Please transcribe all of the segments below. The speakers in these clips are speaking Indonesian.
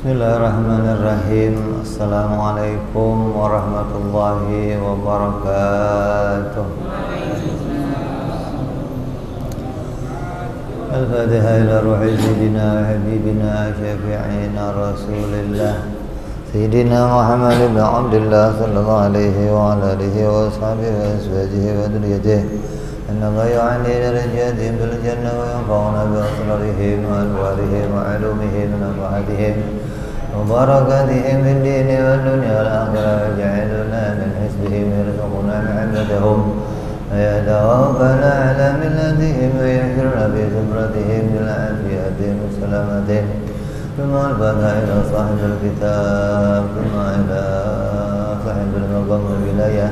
Bismillahirrahmanirrahim. Assalamualaikum warahmatullahi wabarakatuh. Al-Fatiha ila ruhi Sayyidina wa Habibina Syafi'ina Rasulillah Sayyidina Muhammad ibn Abdullah sallallahu alaihi wa ala alihi wa ashabihi wa azwajihi wa dhurriyyatihi Inna Allah yu'ali darajatihim bil jannah wa yanfa'una bi asrarihim wa alwarihim wa ulumihim wa nafahatihim وبركاتهم في الدين والدنيا والآخرة وجعلنا من حزبهم يرزقنا محبتهم ويتوفنا على ملتهم ويحشرنا في زمرتهم بالعافية والسلامة ثم الفتح إلى صاحب الكتاب ثم إلى صاحب المقام الولاية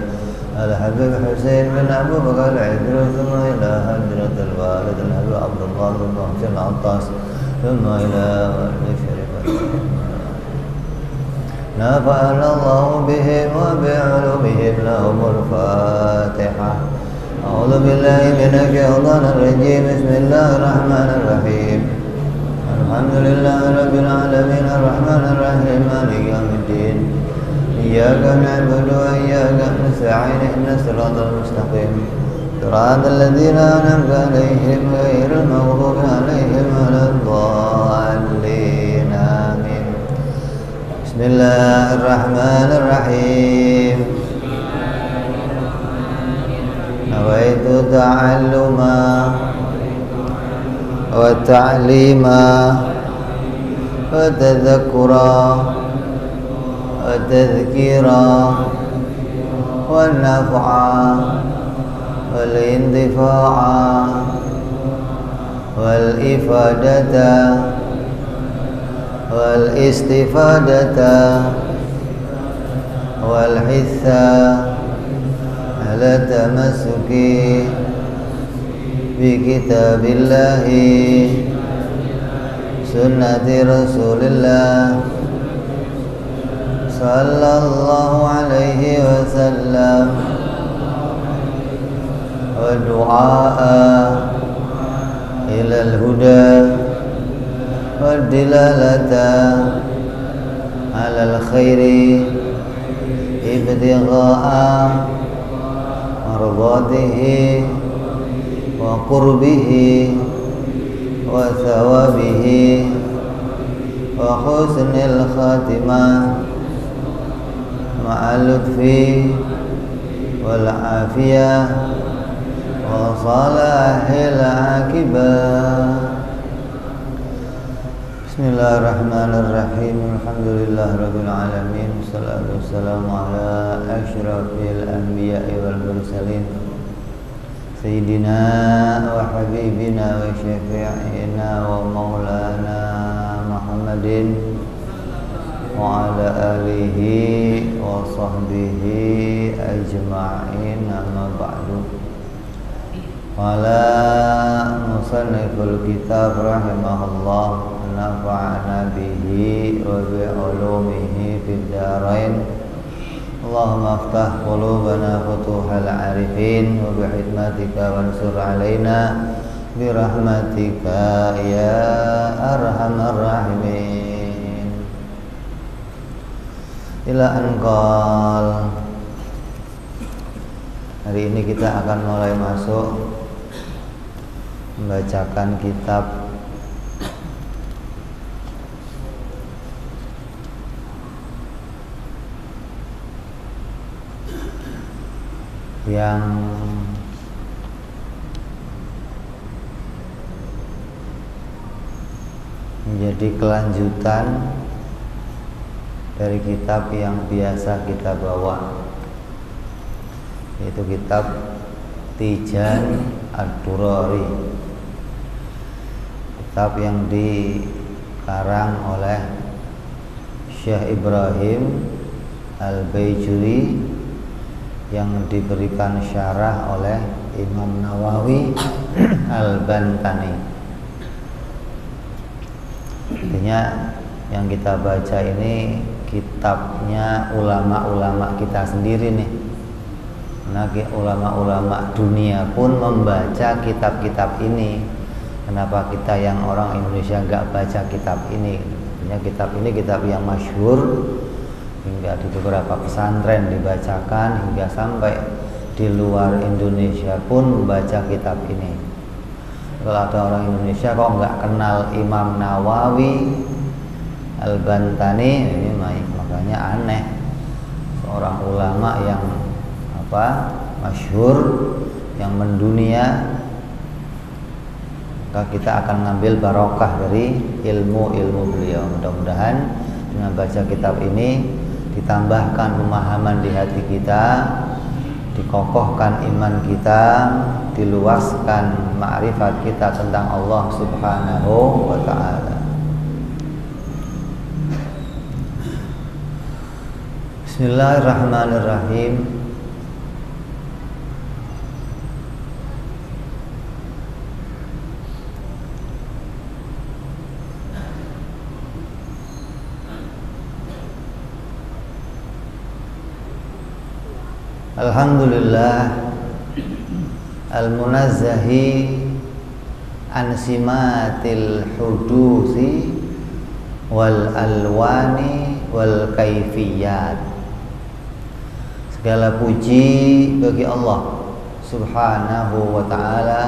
الحبيب حسين بن أبو بكر العذر ثم إلى هجرة الوالد الحبيب عبد الله بن محسن العطاس ثم إلى والد الشريف نفعنا الله بهم وبعلومهم لهم الفاتحة أعوذ بالله من الشيطان الرجيم بسم الله الرحمن الرحيم الحمد لله رب العالمين الرحمن الرحيم مالك يوم الدين إياك نعبد وإياك نستعين اهدنا الصراط المستقيم صراط الذين أنعمت عليهم غير المغضوب عليهم ولا الضالين آمين بسم الله الرحمن الرحيم نويت تعلما وتعليما وتذكرا وتذكيرا والنفعا والانتفاعا والإفادة والاستفادة والحث على التمسك بكتاب الله سنة رسول الله صلى الله عليه وسلم والدعاء إلى الهدى والدلالة على الخير ابتغاء مرضاته وقربه وثوابه وحسن الخاتمة مع اللطف والعافية وصلاح العاقبة Bismillahirrahmanirrahim. Alhamdulillahirabbil alamin. Wassalatu wassalamu ala asyrafil anbiya'i wal mursalin Sayyidina wa habibina wa syafi'ina wa maulana Muhammadin wa ala alihi wa sahbihi ajma'in, amma ba'du. Qala musanniful kitab rahimahullah nafa'ana bihi wa bi'ulumihi fid darain. Allahumma aftah qulubana futuhal arifin wa bihikmatika wansur alaina birahmatika ya arhamar rahimin. Ila anqal. Hari ini kita akan mulai masuk membacakan kitab yang menjadi kelanjutan dari kitab yang biasa kita bawa, yaitu kitab Tijan Ad-Durari, kitab yang dikarang oleh Syekh Ibrahim Al-Baijuri yang diberikan syarah oleh Imam Nawawi Al-Bantani. Artinya yang kita baca ini kitabnya ulama-ulama kita sendiri nih. Nah, ulama-ulama dunia pun membaca kitab-kitab ini. Kenapa kita yang orang Indonesia nggak baca kitab ini? Artinya kitab ini kitab yang masyhur, hingga di beberapa pesantren dibacakan, hingga sampai di luar Indonesia pun membaca kitab ini. Kalau ada orang Indonesia kok nggak kenal Imam Nawawi Al-Bantani, ini makanya aneh. Seorang ulama yang masyhur, yang mendunia, maka kita akan ngambil barokah dari ilmu-ilmu beliau. Mudah-mudahan dengan baca kitab ini ditambahkan pemahaman di hati kita, dikokohkan iman kita, diluaskan ma'rifat kita tentang Allah Subhanahu wa ta'ala. Bismillahirrahmanirrahim. Alhamdulillah al-munazzahi an simatil hudusi wal alwani wal kaifiyat. Segala puji bagi Allah Subhanahu wa ta'ala,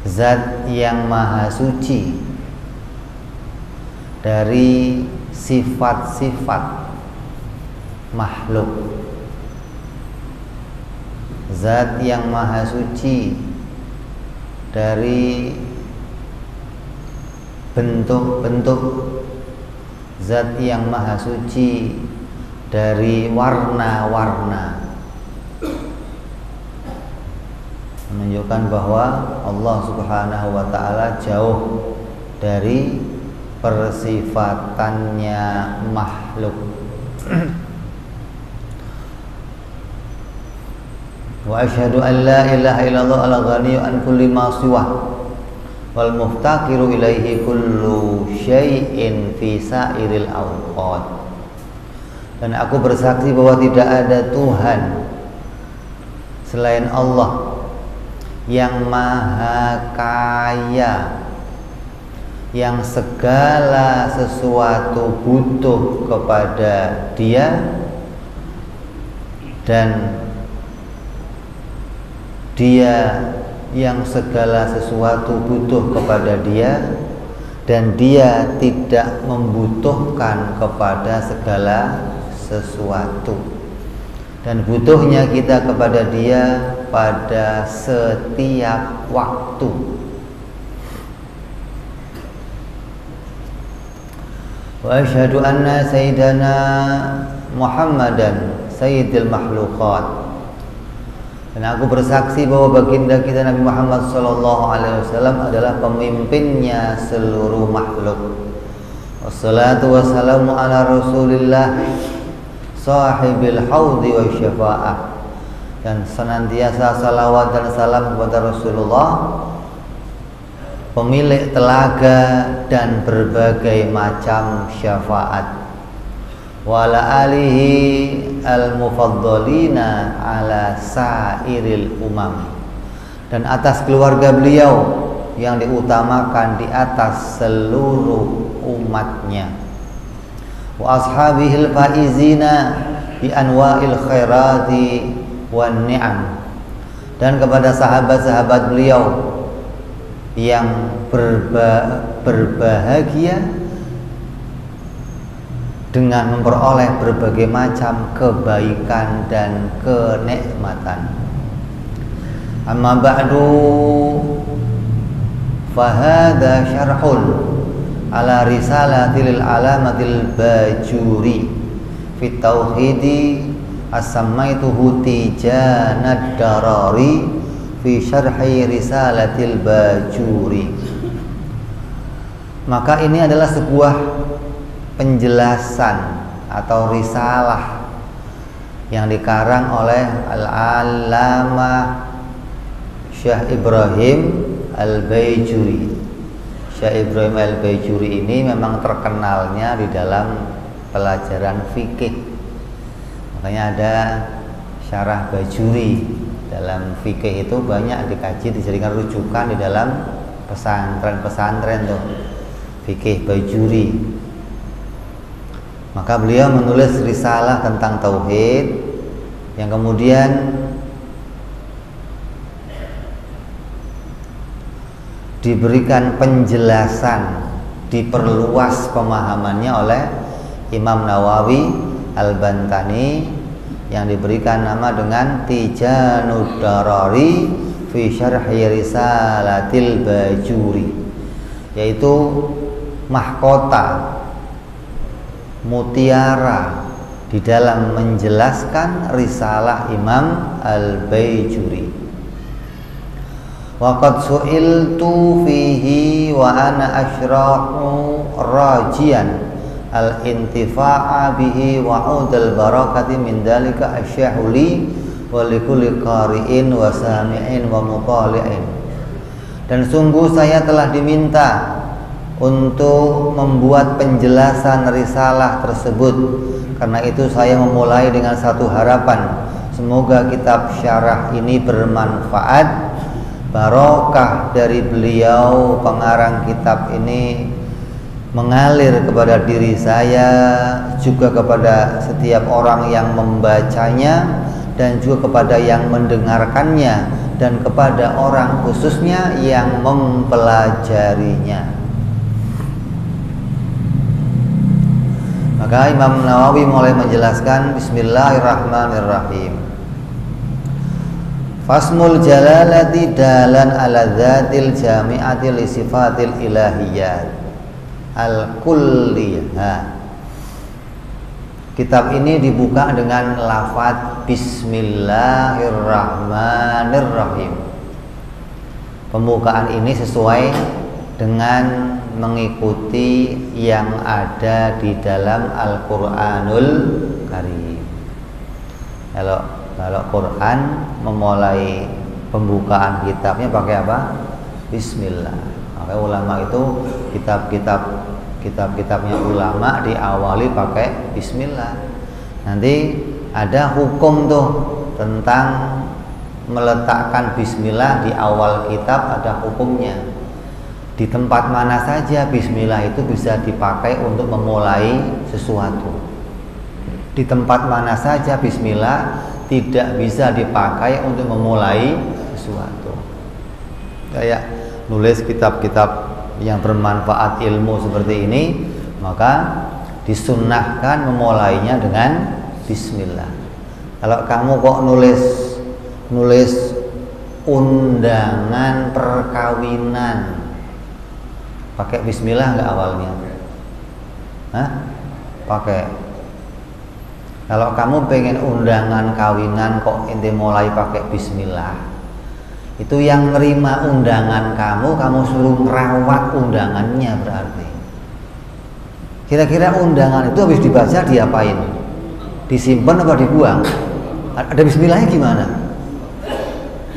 Zat yang maha suci dari sifat-sifat makhluk, Zat yang maha suci dari bentuk-bentuk, Zat yang maha suci dari warna-warna, menunjukkan bahwa Allah Subhanahu wa ta'ala jauh dari persifatannya makhluk. Wa asyhadu an la ilaha illallah al-ghaniyyu an kulli ma siwah wal muftaqiru ilaihi kullu syai'in fi sairil awqat. Dan aku bersaksi bahwa tidak ada Tuhan selain Allah yang maha kaya, yang segala sesuatu butuh kepada Dia, dan Dia yang segala sesuatu butuh kepada Dia, dan Dia tidak membutuhkan kepada segala sesuatu, dan butuhnya kita kepada Dia pada setiap waktu. Wa asyhadu anna sayyidana Muhammadan sayyidil makhluqat. Dan aku bersaksi bahwa baginda kita Nabi Muhammad SAW adalah pemimpinnya seluruh makhluk. Wassalatu wassalamu ala Rasulillah sahibil haudi wa syafa'ah. Dan senantiasa salawat dan salam kepada Rasulullah, pemilik telaga dan berbagai macam syafaat. Wa ala alihi al-mufaddalina ala sairil umam. Dan atas keluarga beliau yang diutamakan di atas seluruh umatnya. Wa ashabihil faizina bi anwa'il khairati wan ni'am. Dan kepada sahabat-sahabat beliau yang berbahagia dengan memperoleh berbagai macam kebaikan dan kenikmatan. Amma ba'du, fahada syarhun ala risalatil alamatil bajuri fit tauhidi as-samaituhu tijanad darari fi syarhi risalatil bajuri. Maka ini adalah sebuah penjelasan atau risalah yang dikarang oleh Al-Allamah Syekh Ibrahim Al-Baijuri. Syekh Ibrahim Al-Baijuri ini memang terkenalnya di dalam pelajaran fikih. Makanya ada Syarah Bajuri. Dalam fikih itu banyak dikaji, dijadikan rujukan di dalam pesantren-pesantren tuh, fikih Bajuri. Maka beliau menulis risalah tentang tauhid yang kemudian diberikan penjelasan, diperluas pemahamannya oleh Imam Nawawi Al-Bantani yang diberikan nama dengan Tijanud Darari fi Syarhi Risalatil Bajuri, yaitu mahkota mutiara di dalam menjelaskan risalah Imam Al-Bajuri. Waqad su'iltu fihi wa ana asyra'u rajian al-intifa'a bihi wa udal barakati min dalika asyahuli wa likulli qari'in wa sami'in wa mutali'in. Dan sungguh saya telah diminta untuk membuat penjelasan risalah tersebut. Karena itu saya memulai dengan satu harapan, semoga kitab syarah ini bermanfaat, barokah dari beliau pengarang kitab ini mengalir kepada diri saya, juga kepada setiap orang yang membacanya, dan juga kepada yang mendengarkannya, dan kepada orang khususnya yang mempelajarinya. Maka Imam Nawawi mulai menjelaskan, Bismillahirrahmanirrahim. Fasmul jalalati dalan ala dzatil jami'ati li sifatil ilahiyat al-kulliyah. Kitab ini dibuka dengan lafaz Bismillahirrahmanirrahim. Pembukaan ini sesuai dengan mengikuti yang ada di dalam Al-Qur'anul Karim. Kalau Quran memulai pembukaan kitabnya pakai apa? Bismillah. Maka ulama itu kitab-kitabnya ulama diawali pakai Bismillah. Nanti ada hukum tuh tentang meletakkan Bismillah di awal kitab, ada hukumnya. Di tempat mana saja Bismillah itu bisa dipakai untuk memulai sesuatu. Di tempat mana saja Bismillah tidak bisa dipakai untuk memulai sesuatu. Kayak nulis kitab-kitab yang bermanfaat ilmu seperti ini, maka disunnahkan memulainya dengan Bismillah. Kalau kamu kok nulis undangan perkawinan, pakai Bismillah nggak awalnya? Hah? Pakai. Kalau kamu pengen undangan kawinan kok inti mulai pakai Bismillah, itu yang nerima undangan kamu suruh merawat undangannya berarti. Kira-kira undangan itu habis dibaca diapain? Disimpan apa dibuang? Ada Bismillahnya gimana?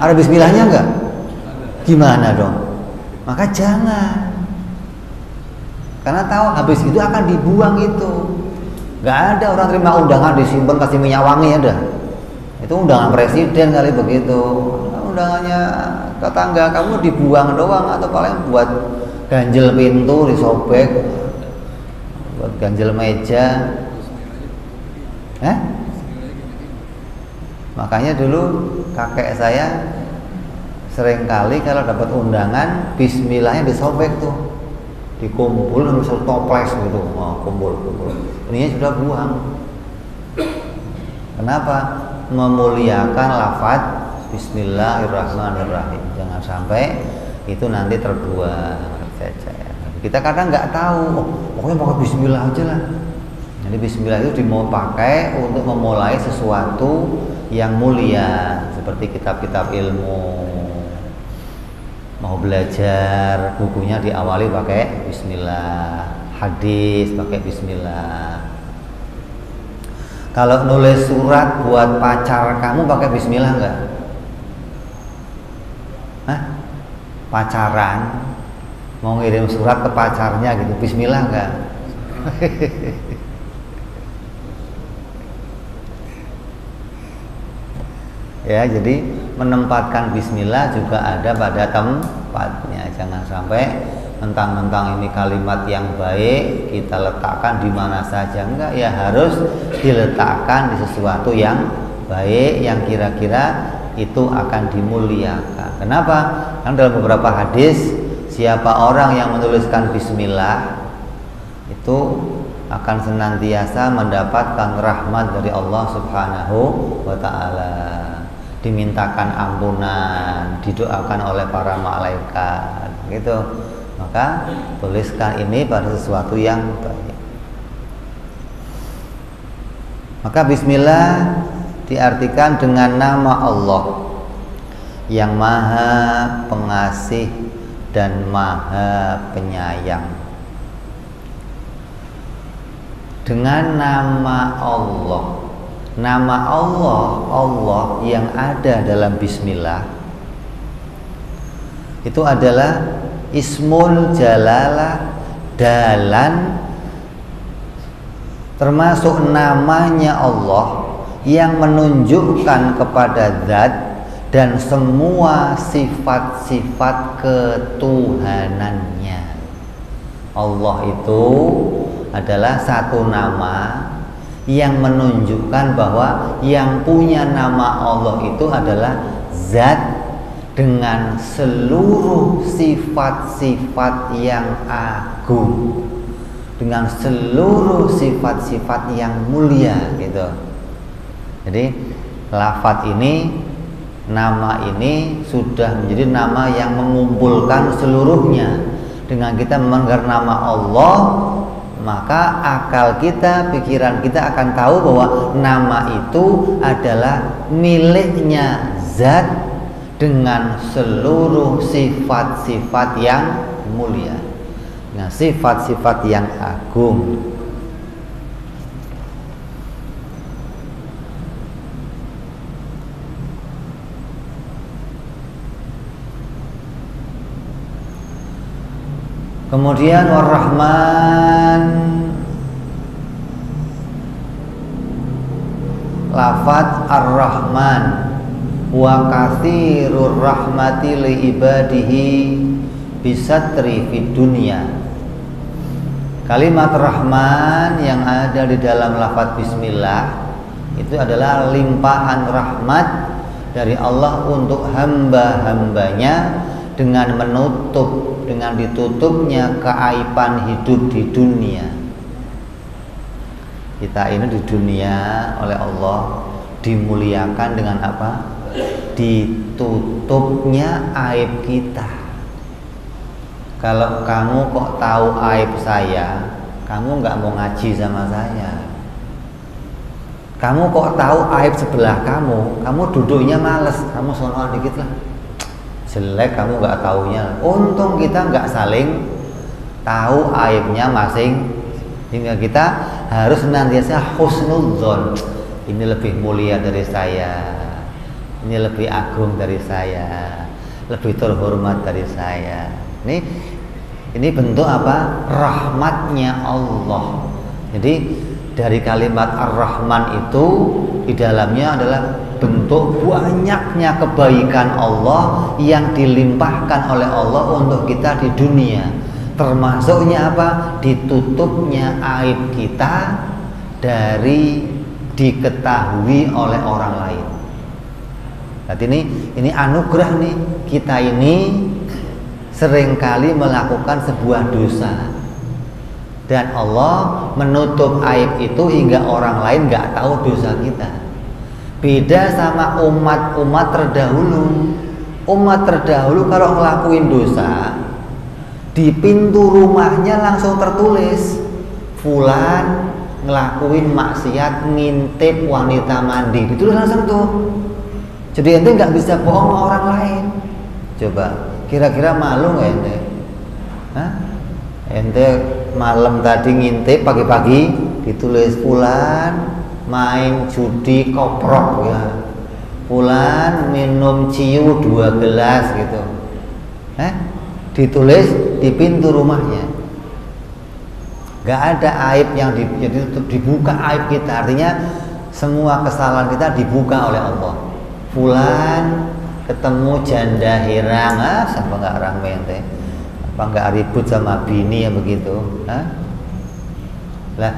Ada Bismillahnya enggak? Gimana dong? Maka jangan. Karena tahu habis itu akan dibuang itu. Gak ada orang terima undangan disimpan kasih minyak wangi ada. Itu undangan presiden kali begitu. Undangannya tetangga kamu dibuang doang, atau paling buat ganjel pintu disobek, buat ganjel meja. Makanya dulu kakek saya sering kali kalau dapat undangan Bismillahnya disobek tuh, dikumpul misal toples gitu, kumpul. Ininya sudah buang. Kenapa? Memuliakan lafaz Bismillahirrahmanirrahim. Jangan sampai itu nanti terbuang saja. Kita kadang nggak tahu, pokoknya pakai Bismillah aja lah. Jadi Bismillah itu mau pakai untuk memulai sesuatu yang mulia, seperti kitab-kitab ilmu. Mau belajar, bukunya diawali pakai Bismillah, hadis pakai Bismillah. Kalau nulis surat buat pacar kamu pakai Bismillah enggak? Pacaran mau ngirim surat ke pacarnya gitu, Bismillah enggak? Ya, jadi menempatkan Bismillah juga ada pada tempatnya. Jangan sampai mentang-mentang ini kalimat yang baik kita letakkan di mana saja. Enggak, ya harus diletakkan di sesuatu yang baik, yang kira-kira itu akan dimuliakan. Kenapa? Karena dalam beberapa hadis, siapa orang yang menuliskan bismillah itu akan senantiasa mendapatkan rahmat dari Allah Subhanahu wa ta'ala, dimintakan ampunan, didoakan oleh para malaikat gitu. Maka tuliskan ini pada sesuatu yang baik. Maka bismillah diartikan dengan nama Allah yang maha pengasih dan maha penyayang. Dengan nama Allah, nama Allah, Allah yang ada dalam bismillah itu adalah ismul jalalah, dalan, termasuk namanya Allah yang menunjukkan kepada zat dan semua sifat-sifat ketuhanannya. Allah itu adalah satu nama yang menunjukkan bahwa yang punya nama Allah itu adalah zat dengan seluruh sifat-sifat yang agung, dengan seluruh sifat-sifat yang mulia gitu. Jadi lafadz ini, nama ini sudah menjadi nama yang mengumpulkan seluruhnya. Dengan kita mendengar nama Allah, maka akal kita, pikiran kita akan tahu bahwa nama itu adalah miliknya zat dengan seluruh sifat-sifat yang mulia, dengan sifat-sifat yang agung. Kemudian Ar-Rahman, lafadz Ar-Rahman, wa katsirur rahmati li ibadihi bisatri fid dunya. Kalimat Rahman yang ada di dalam lafadz bismillah itu adalah limpahan rahmat dari Allah untuk hamba-hambanya dengan menutup, dengan ditutupnya keaiban hidup di dunia. Kita ini di dunia oleh Allah dimuliakan dengan apa? Ditutupnya aib kita. Kalau kamu kok tahu aib saya, kamu nggak mau ngaji sama saya. Kamu kok tahu aib sebelah kamu duduknya males, kamu sono dikit lah, jelek, kamu nggak taunya. Untung kita nggak saling tahu aibnya masing, sehingga kita harus senantiasa husnudzon. Ini lebih mulia dari saya, ini lebih agung dari saya, lebih terhormat dari saya. Ini bentuk apa? Rahmatnya Allah. Jadi dari kalimat Ar-Rahman itu di dalamnya adalah bentuk banyaknya kebaikan Allah yang dilimpahkan oleh Allah untuk kita di dunia. Termasuknya apa? Ditutupnya aib kita dari diketahui oleh orang lain. Berarti ini anugerah nih. Kita ini seringkali melakukan sebuah dosa dan Allah menutup aib itu hingga orang lain nggak tahu dosa kita. Beda sama umat-umat terdahulu. Umat terdahulu kalau ngelakuin dosa, di pintu rumahnya langsung tertulis, fulan ngelakuin maksiat, ngintip wanita mandi, ditulis langsung tuh. Jadi ente nggak bisa bohong sama orang lain. Coba, kira-kira malu nggak ente? Hah? Ente malam tadi ngintip, pagi-pagi ditulis fulan main judi koprok ya, fulan minum ciu 2 gelas gitu, ditulis di pintu rumahnya. Gak ada aib yang dibuka aib kita, artinya semua kesalahan kita dibuka oleh Allah. Fulan ketemu janda hirang, siapa nggak rame ente? Apa nggak ribut sama bini ya begitu? Lah,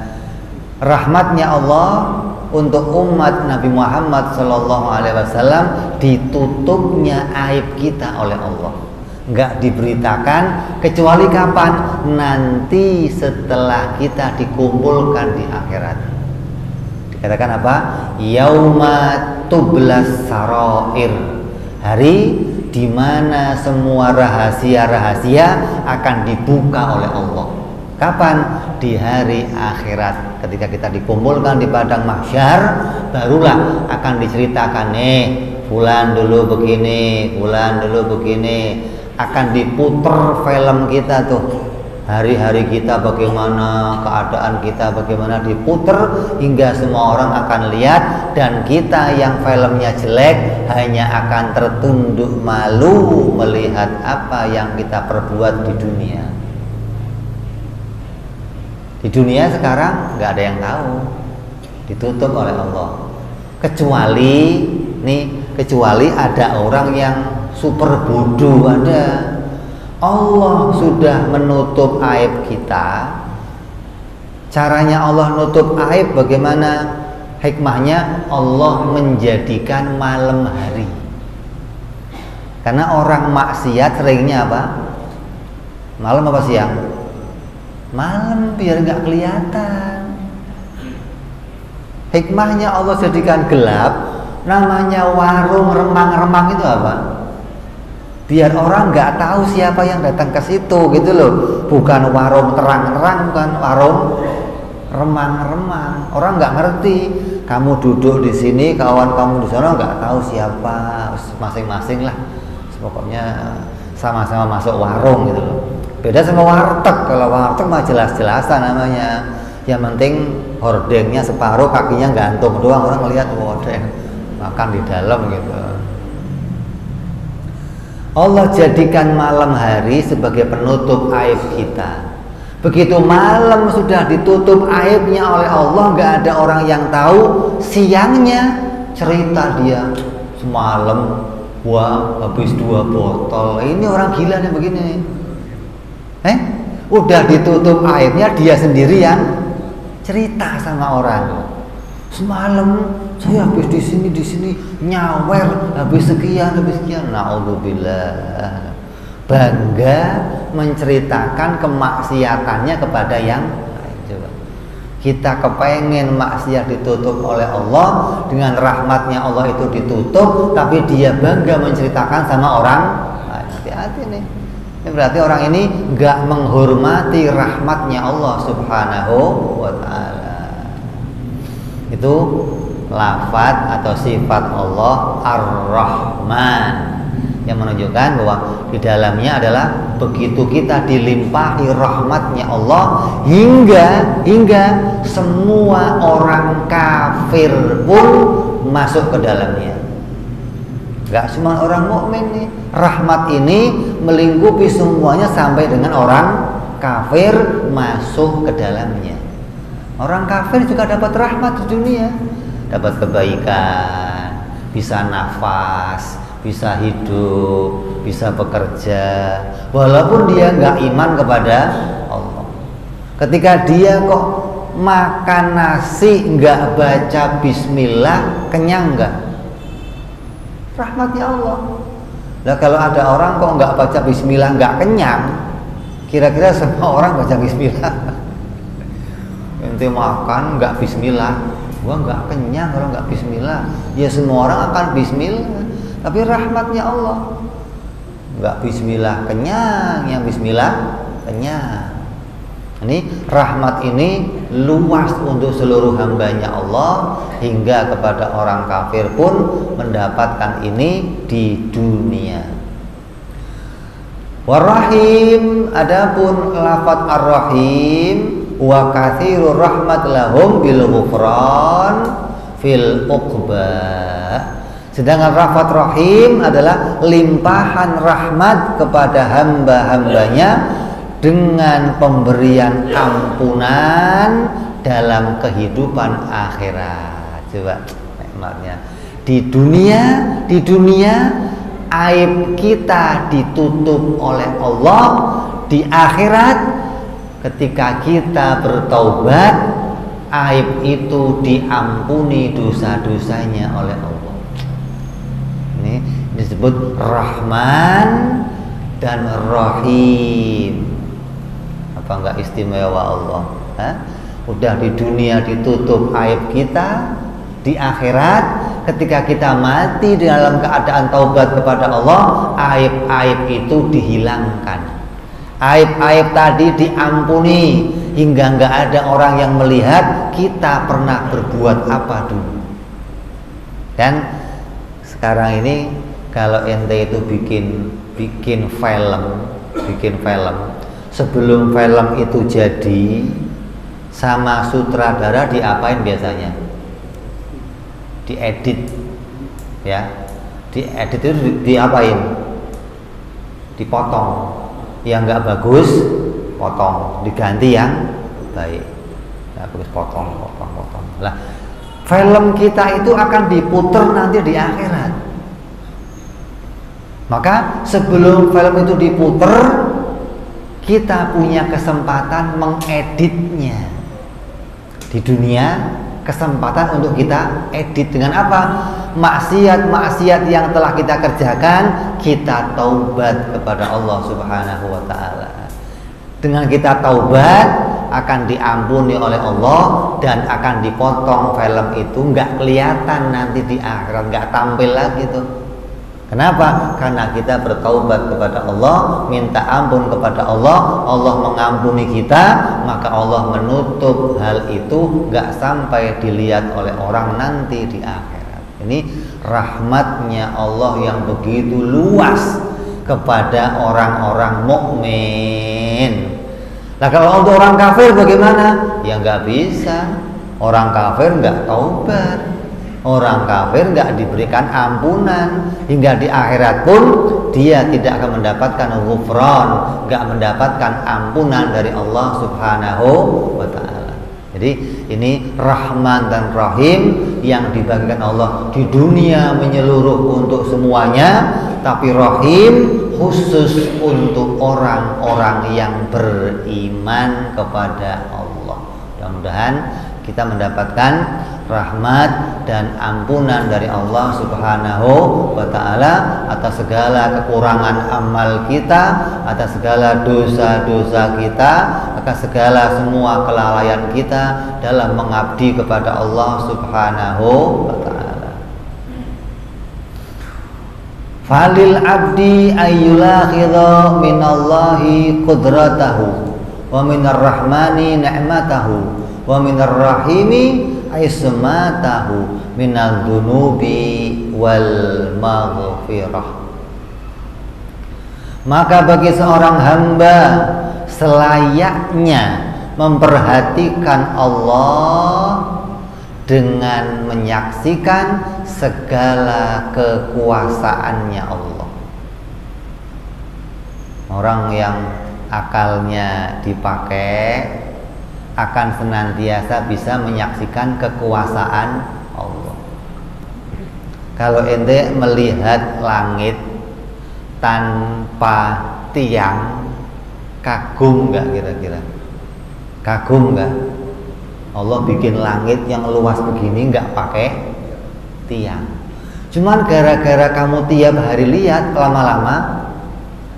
rahmatnya Allah untuk umat Nabi Muhammad Sallallahu Alaihi Wasallam ditutupnya aib kita oleh Allah, nggak diberitakan kecuali kapan? Nanti setelah kita dikumpulkan di akhirat. Dikatakan apa? Yauma tublas sarair, hari di mana semua rahasia-rahasia akan dibuka oleh Allah. Kapan? Di hari akhirat, ketika kita dikumpulkan di padang mahsyar, barulah akan diceritakan, fulan dulu begini, fulan dulu begini. Akan diputer film kita tuh, hari-hari kita bagaimana, keadaan kita bagaimana, diputer hingga semua orang akan lihat. Dan kita yang filmnya jelek hanya akan tertunduk malu melihat apa yang kita perbuat di dunia. Di dunia sekarang nggak ada yang tahu, ditutup oleh Allah. Kecuali ada orang yang super bodoh, ada. Allah sudah menutup aib kita. Caranya Allah nutup aib bagaimana? Hikmahnya Allah menjadikan malam hari. Karena orang maksiat seringnya apa? Malam apa siang? Malam, biar nggak kelihatan. Hikmahnya Allah jadikan gelap. Namanya warung remang-remang itu apa? Biar orang nggak tahu siapa yang datang ke situ, gitu loh. Bukan warung terang-terang, bukan warung remang-remang. Orang nggak ngerti. Kamu duduk di sini, kawan kamu di sana, nggak tahu siapa. Masing-masing lah. Pokoknya sama-sama masuk warung, gitu loh. Beda sama warteg. Kalau warteg mah jelas-jelasan namanya. Yang penting hordengnya separuh, kakinya gantung doang, orang melihat hordeng makan di dalam gitu. Allah jadikan malam hari sebagai penutup aib kita. Begitu malam sudah ditutup aibnya oleh Allah, nggak ada orang yang tahu. Siangnya cerita dia, semalam gua habis 2 botol. Ini orang gila nih begini. Udah ditutup aibnya, dia sendiri yang cerita sama orang. Semalam saya habis di sini nyawer, habis sekian. Naudzubillah. Bangga menceritakan kemaksiatannya kepada yang lain. Coba. Kita kepengen maksiat ditutup oleh Allah, dengan rahmatnya Allah itu ditutup, tapi dia bangga menceritakan sama orang lain. Hati-hati nih. Ini berarti orang ini nggak menghormati rahmatnya Allah Subhanahu wa ta'ala. Itu lafaz atau sifat Allah Ar-Rahman, yang menunjukkan bahwa di dalamnya adalah begitu kita dilimpahi rahmatnya Allah, hingga semua orang kafir pun masuk ke dalamnya. Gak cuma orang mukmin nih. Rahmat ini melingkupi semuanya sampai dengan orang kafir masuk ke dalamnya. Orang kafir juga dapat rahmat di dunia, dapat kebaikan, bisa nafas, bisa hidup, bisa bekerja, walaupun dia nggak iman kepada Allah. Ketika dia kok makan nasi nggak baca bismillah, kenyang nggak? Rahmatnya Allah. Nah, kalau ada orang kok nggak baca bismillah nggak kenyang, kira-kira semua orang baca bismillah? Ente makan nggak bismillah, gua nggak kenyang kalau nggak bismillah. Ya semua orang akan bismillah, tapi rahmatnya Allah, nggak bismillah kenyang, yang bismillah kenyang. Ini rahmat ini luas untuk seluruh hambanya Allah, hingga kepada orang kafir pun mendapatkan ini di dunia. War-Rahim, adapun lafaz Ar-Rahim, wa katsirur rahmat lahum bil ghufran fil uqba. Sedangkan lafaz Rahim adalah limpahan rahmat kepada hamba-hambanya dengan pemberian ampunan dalam kehidupan akhirat. Coba nikmatnya di dunia aib kita ditutup oleh Allah di akhirat. Ketika kita bertaubat, aib itu diampuni dosa-dosanya oleh Allah. Ini disebut Rahman dan Rahim. Apa enggak istimewa Allah? Udah di dunia ditutup aib kita, di akhirat ketika kita mati dalam keadaan taubat kepada Allah, aib-aib itu dihilangkan. Aib-aib tadi diampuni hingga nggak ada orang yang melihat kita pernah berbuat apa dulu. Dan sekarang ini kalau ente itu bikin film, sebelum film itu jadi, sama sutradara diapain biasanya? Diedit, ya. Diedit itu diapain? Dipotong. Yang nggak bagus, potong. Diganti yang baik. Nggak bagus, potong. Lah, film kita itu akan diputer nanti di akhirat. Maka sebelum film itu diputer, kita punya kesempatan mengeditnya. Di dunia, kesempatan untuk kita edit dengan apa? Maksiat-maksiat yang telah kita kerjakan, kita taubat kepada Allah Subhanahu wa ta'ala. Dengan kita taubat, akan diampuni oleh Allah dan akan dipotong film itu, nggak kelihatan nanti di akhirat, nggak tampil lagi tuh. Kenapa? Karena kita bertaubat kepada Allah, minta ampun kepada Allah, Allah mengampuni kita, maka Allah menutup hal itu gak sampai dilihat oleh orang nanti di akhirat. Ini rahmatnya Allah yang begitu luas kepada orang-orang mukmin. Nah, kalau untuk orang kafir bagaimana? Ya gak bisa. Orang kafir gak taubat. Orang kafir nggak diberikan ampunan, hingga di akhirat pun dia tidak akan mendapatkan ghufran, nggak mendapatkan ampunan dari Allah Subhanahu wa ta'ala. Jadi ini Rahman dan Rahim yang dibagikan Allah di dunia menyeluruh untuk semuanya, tapi Rahim khusus untuk orang-orang yang beriman kepada Allah. Mudah-mudahan kita mendapatkan rahmat dan ampunan dari Allah Subhanahu wa ta'ala atas segala kekurangan amal kita, atas segala dosa-dosa kita, atas segala semua kelalaian kita dalam mengabdi kepada Allah Subhanahu wa ta'ala. Falil abdi ayyulakhidha minallahi qudratahu wa minar rahmani ni'matahu wa minar rahimi aismatahu minal dunubi wal maghfirah. Maka bagi seorang hamba selayaknya memperhatikan Allah dengan menyaksikan segala kekuasaannya Allah. Orang yang akalnya dipakai akan senantiasa bisa menyaksikan kekuasaan Allah. Kalau ente melihat langit tanpa tiang, kagum nggak kira-kira? Kagum nggak? Allah bikin langit yang luas begini nggak pakai tiang. Cuman gara-gara kamu tiap hari lihat, lama-lama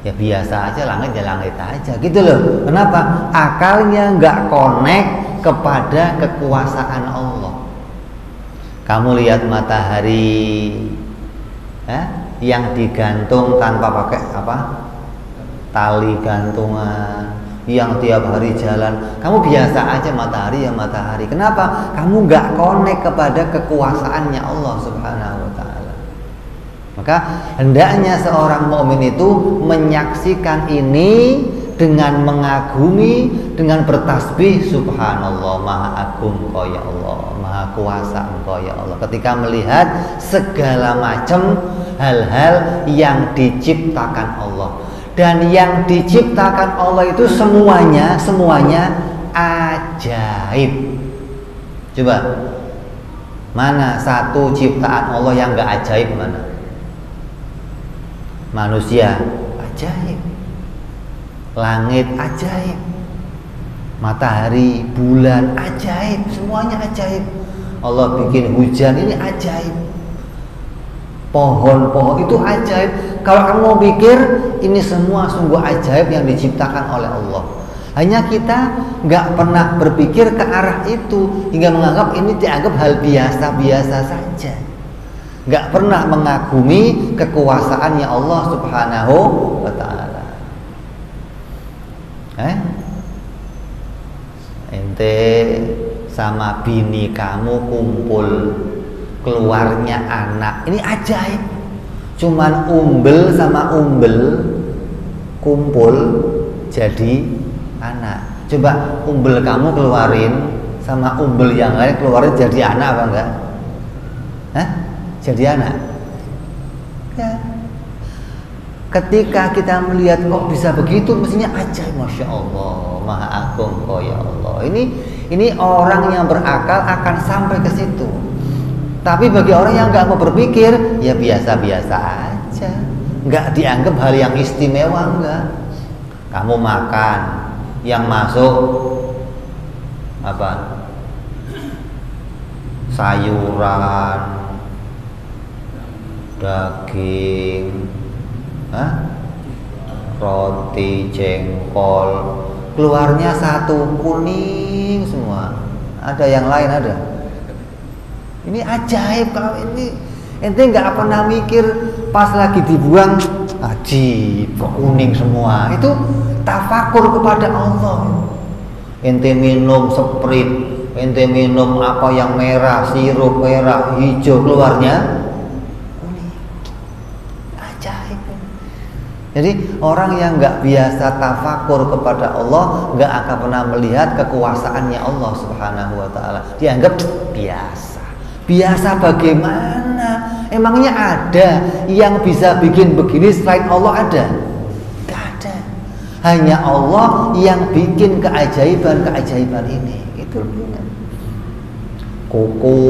ya biasa aja, langit ya langit aja gitu loh. Kenapa? Akalnya nggak connect kepada kekuasaan Allah. Kamu lihat matahari yang digantung tanpa pakai apa? Tali gantungan, yang tiap hari jalan. Kamu biasa aja matahari ya matahari. Kenapa? Kamu nggak connect kepada kekuasaannya Allah Subhanahu wa ta'ala. Maka hendaknya seorang mukmin itu menyaksikan ini dengan mengagumi, dengan bertasbih, subhanallah, maha agung Engkau ya Allah, maha kuasa Engkau ya Allah. Ketika melihat segala macam hal-hal yang diciptakan Allah, dan yang diciptakan Allah itu semuanya ajaib. Coba, mana satu ciptaan Allah yang nggak ajaib? Mana? Manusia ajaib, langit ajaib, matahari, bulan ajaib, semuanya ajaib. Allah bikin hujan, ini ajaib. Pohon-pohon itu ajaib. Kalau kamu mau pikir, ini semua sungguh ajaib yang diciptakan oleh Allah. Hanya kita nggak pernah berpikir ke arah itu, hingga menganggap ini dianggap hal biasa-biasa saja. Nggak pernah mengagumi kekuasaannya Allah Subhanahu wa ta'ala. Ente sama bini kamu kumpul, keluarnya anak, ini ajaib. Cuman umbel sama umbel kumpul jadi anak. Coba umbel kamu keluarin sama umbel yang lain keluarin jadi anak apa enggak? Jadi anak ya. Ketika kita melihat kok bisa begitu, mestinya ajaib, Masya Allah, Maha Agung kok ya Allah. Ini orang yang berakal akan sampai ke situ. Tapi bagi orang yang nggak mau berpikir, ya biasa-biasa aja, nggak dianggap hal yang istimewa. Enggak. Kamu makan, yang masuk apa? Sayuran, daging, roti, jengkol, keluarnya satu kuning semua. Ada yang lain ada. Ini ajaib. Kalau ini ente nggak pernah mikir pas lagi dibuang, ajib kok kuning semua. Itu tafakur kepada Allah. Ente minum Sprite, ente minum apa yang merah, sirup merah, hijau, keluarnya Jadi orang yang nggak biasa tafakur kepada Allah nggak akan pernah melihat kekuasaannya Allah Subhanahu wa ta'ala. Dianggap biasa. Biasa bagaimana? Emangnya ada yang bisa bikin begini selain Allah ada? Nggak ada. Hanya Allah yang bikin keajaiban-keajaiban ini. Itu benar. Kuku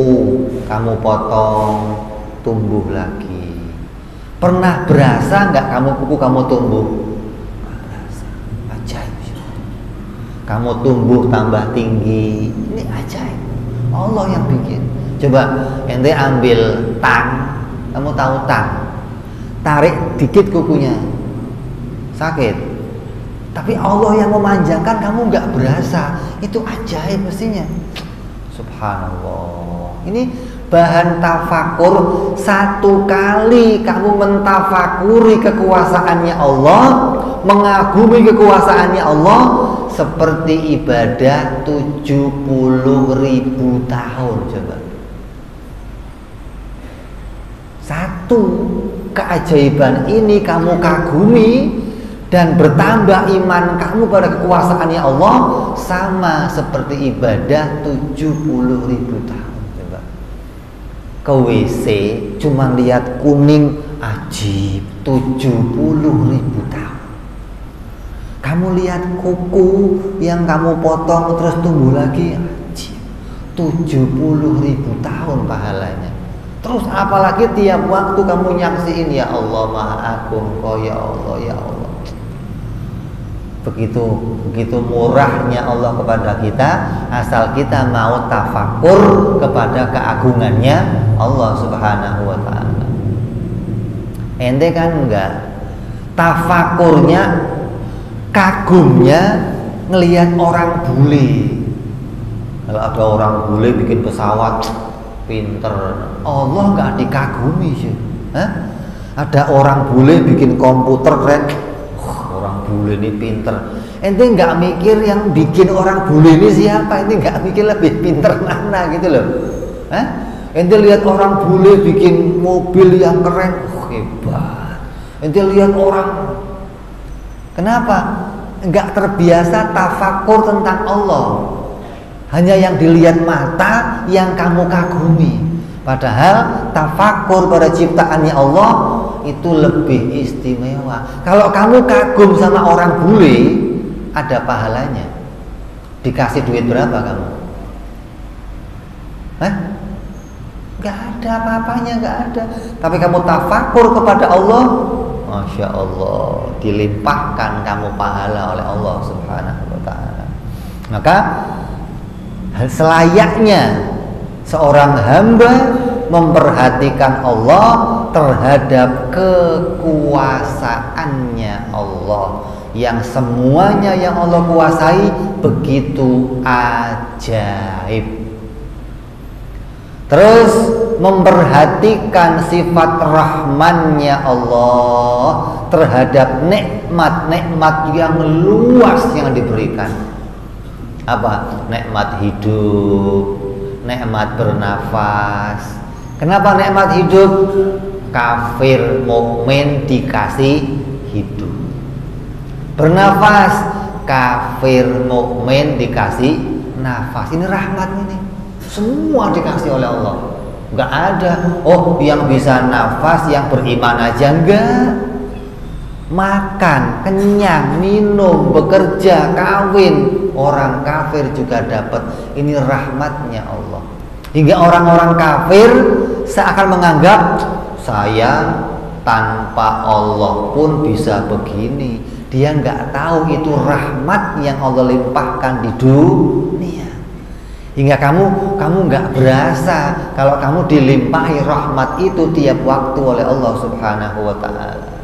kamu potong tumbuh lagi. Pernah berasa nggak kuku kamu tumbuh? Berasa. Ajaib. Kamu tumbuh tambah tinggi. Ini ajaib. Allah yang bikin. Coba ente ambil tang. Kamu tahu tang? Tarik dikit kukunya, sakit. Tapi Allah yang memanjangkan, kamu nggak berasa. Itu ajaib mestinya. Subhanallah. Ini bahan tafakur. Satu kali kamu mentafakuri kekuasaannya Allah, mengagumi kekuasaannya Allah, seperti ibadah 70.000 tahun. Coba. Satu keajaiban ini kamu kagumi dan bertambah iman kamu pada kekuasaannya Allah, sama seperti ibadah 70.000 tahun. Ke WC cuma lihat kuning, ajib, 70.000 tahun. Kamu lihat kuku yang kamu potong terus tumbuh lagi, ajib, 70.000 tahun pahalanya. Terus apalagi tiap waktu kamu nyaksiin, ya Allah Maha Agung kau ya Allah, ya Allah. Begitu murahnya Allah kepada kita, asal kita mau tafakur kepada keagungannya Allah Subhanahu wa ta'ala. Ente kan enggak, tafakurnya, kagumnya ngelihat orang bule. Kalau ada orang bule bikin pesawat pinter, Allah enggak dikagumi sih. Ada orang bule bikin komputer keren, orang bule ini pinter. Ente nggak mikir yang bikin orang bule ini siapa? Ente nggak mikir lebih pinter mana gitu loh. Ente lihat orang bule bikin mobil yang keren, hebat. Ente lihat orang, kenapa? Nggak terbiasa tafakur tentang Allah. Hanya yang dilihat mata yang kamu kagumi. Padahal tafakur pada ciptaannya Allah itu lebih istimewa. Kalau kamu kagum sama orang bule, ada pahalanya. Dikasih duit berapa kamu? Gak ada apa-apanya, gak ada. Tapi kamu tafakur kepada Allah, Masya Allah, dilimpahkan kamu pahala oleh Allah Subhanahu wa ta'ala. Maka selayaknya seorang hamba memperhatikan Allah terhadap kekuasaannya Allah, yang semuanya yang Allah kuasai begitu ajaib. Terus memperhatikan sifat rahmannya Allah terhadap nikmat-nikmat yang luas yang diberikan. Apa? Nikmat hidup, nikmat bernafas. Kenapa nikmat hidup? Kafir mukmin dikasih hidup. Bernafas, kafir mukmin dikasih nafas. Ini rahmat ini. Semua dikasih oleh Allah. Enggak ada yang bisa nafas yang beriman aja, enggak. Makan, kenyang, minum, bekerja, kawin, orang kafir juga dapat. Ini rahmatnya Allah. Hingga orang-orang kafir seakan menganggap saya tanpa Allah pun bisa begini. Dia nggak tahu itu rahmat yang Allah limpahkan di dunia. Hingga kamu nggak berasa kalau kamu dilimpahi rahmat itu tiap waktu oleh Allah Subhanahu wa ta'ala.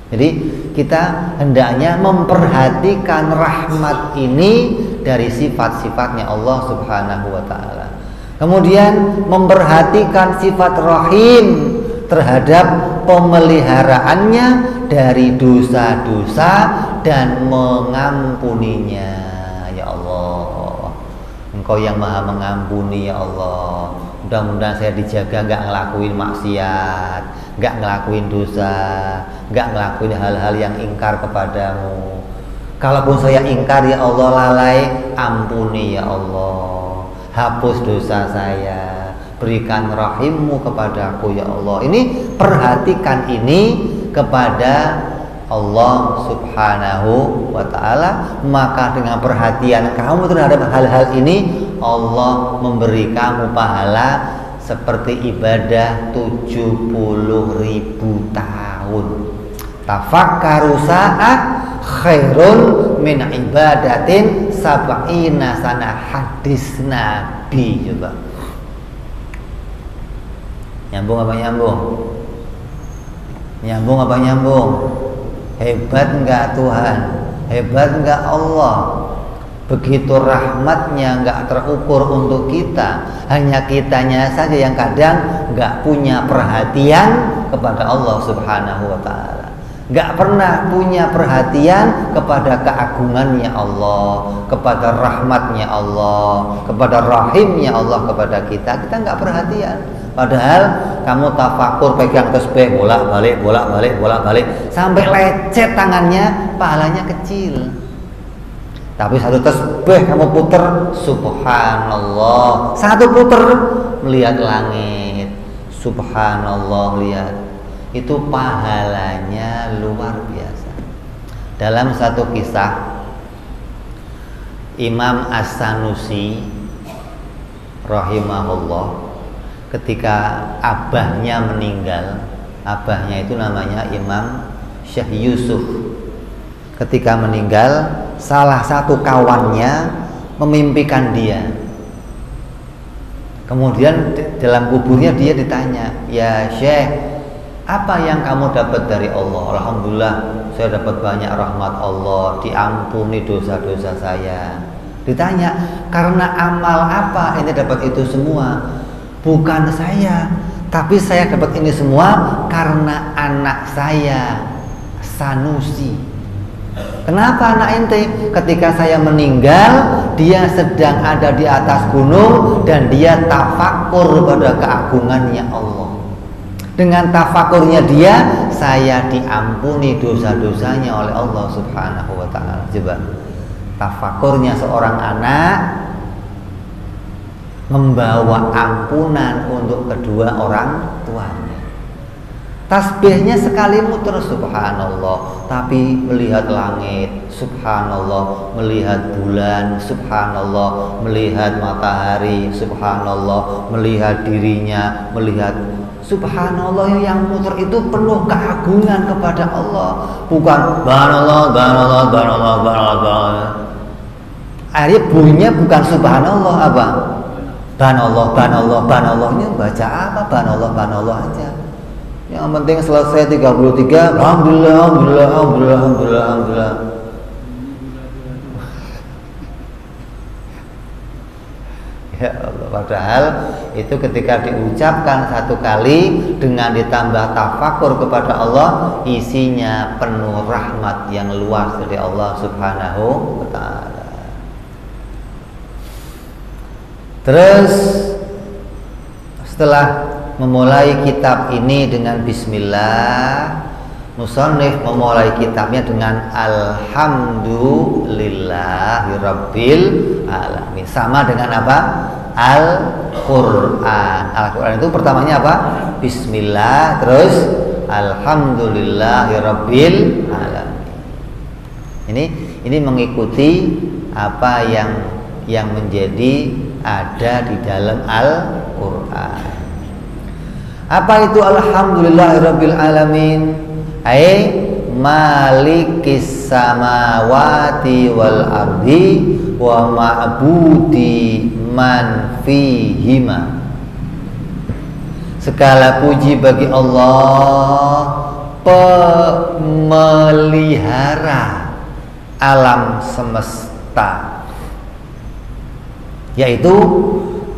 Jadi kita hendaknya memperhatikan rahmat ini dari sifat-sifatnya Allah Subhanahu wa ta'ala. Kemudian memperhatikan sifat rahim terhadap pemeliharaannya dari dosa-dosa dan mengampuninya. Ya Allah, Engkau yang maha mengampuni ya Allah. Mudah-mudahan saya dijaga nggak ngelakuin maksiat, nggak ngelakuin dosa, nggak ngelakuin hal-hal yang ingkar kepadamu. Kalaupun saya ingkar ya Allah, lalai, ampuni ya Allah, hapus dosa saya, berikan rahimmu kepadaku ya Allah. Ini perhatikan ini kepada Allah Subhanahu wa ta'ala. Maka dengan perhatian kamu terhadap hal-hal ini, Allah memberi kamu pahala seperti ibadah 70.000 tahun. Tafakkaru sa'ah khairun min ibadatin sab'ina sana, hadis Nabi. Coba nyambung apa nyambung? Nyambung apa nyambung? Hebat enggak Tuhan? Hebat enggak Allah? Begitu rahmatnya enggak terukur untuk kita. Hanya kitanya saja yang kadang enggak punya perhatian kepada Allah Subhanahu wa ta'ala. Enggak pernah punya perhatian kepada keagungannya Allah, kepada rahmatnya Allah, kepada rahimnya Allah kepada kita. Kita enggak perhatian. Padahal kamu tafakur pegang tasbih bolak-balik sampai lecet tangannya, pahalanya kecil. Tapi satu tasbih kamu puter, subhanallah, satu puter melihat langit, subhanallah, lihat, itu pahalanya luar biasa. Dalam satu kisah, Imam As-Sanusi rahimahullah, ketika abahnya meninggal, abahnya itu namanya Imam Syekh Yusuf. Ketika meninggal, salah satu kawannya memimpikan dia. Kemudian dalam kuburnya dia ditanya, ya Syekh, apa yang kamu dapat dari Allah? Alhamdulillah, saya dapat banyak rahmat Allah, diampuni dosa-dosa saya. Ditanya, karena amal apa ini dapat itu semua? Bukan saya, tapi saya dapat ini semua karena anak saya, Sanusi. Kenapa anak ente? Ketika saya meninggal, dia sedang ada di atas gunung dan dia tafakur pada keagungannya Allah. Dengan tafakurnya dia, saya diampuni dosa-dosanya oleh Allah Subhanahu wa ta'ala. Coba, tafakurnya seorang anak membawa ampunan untuk kedua orang tuanya. Tasbihnya sekali muter subhanallah, tapi melihat langit, subhanallah, melihat bulan, subhanallah, melihat matahari, subhanallah, melihat dirinya, melihat Subhanallah yang muter itu penuh keagungan kepada Allah, bukan subhanallah, subhanallah, subhanallah, subhanallah. Akhirnya bunyinya bukan subhanallah, apa? Subhanallah, subhanallah, subhanallah. Ini baca apa? Subhanallah, subhanallah aja. Yang penting selesai 33, alhamdulillah, alhamdulillah, alhamdulillah, alhamdulillah, alhamdulillah. Ya Allah, padahal itu ketika diucapkan satu kali dengan ditambah tafakur kepada Allah, isinya penuh rahmat yang luas dari Allah Subhanahu wa ta'ala. Terus setelah memulai kitab ini dengan bismillah, musannif memulai kitabnya dengan alhamdulillahirabbil alamin. Sama dengan apa? Al-Qur'an. Al-Qur'an itu pertamanya apa? Bismillah, terus alhamdulillahirabbil alamin. Ini mengikuti apa yang menjadi ada di dalam Al-Qur'an. Apa itu alhamdulillahirabbil alamin? Malikis samawati wal ardi wa ma'budi man fihima. Segala puji bagi Allah, pemelihara alam semesta, yaitu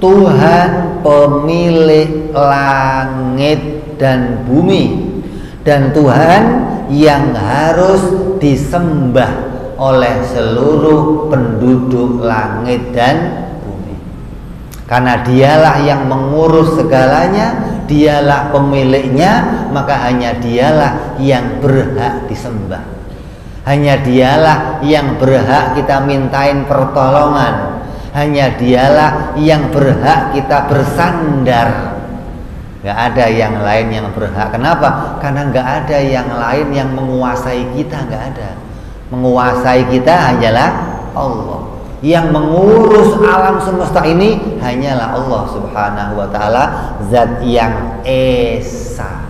Tuhan pemilik langit dan bumi, dan Tuhan yang harus disembah oleh seluruh penduduk langit dan bumi. Karena dialah yang mengurus segalanya, dialah pemiliknya, maka hanya dialah yang berhak disembah. Hanya dialah yang berhak kita mintain pertolongan. Hanya dialah yang berhak kita bersandar. Gak ada yang lain yang berhak. Kenapa? Karena gak ada yang lain yang menguasai kita. Gak ada. Menguasai kita hanyalah Allah. Yang mengurus alam semesta ini hanyalah Allah Subhanahu wa ta'ala, zat yang esa.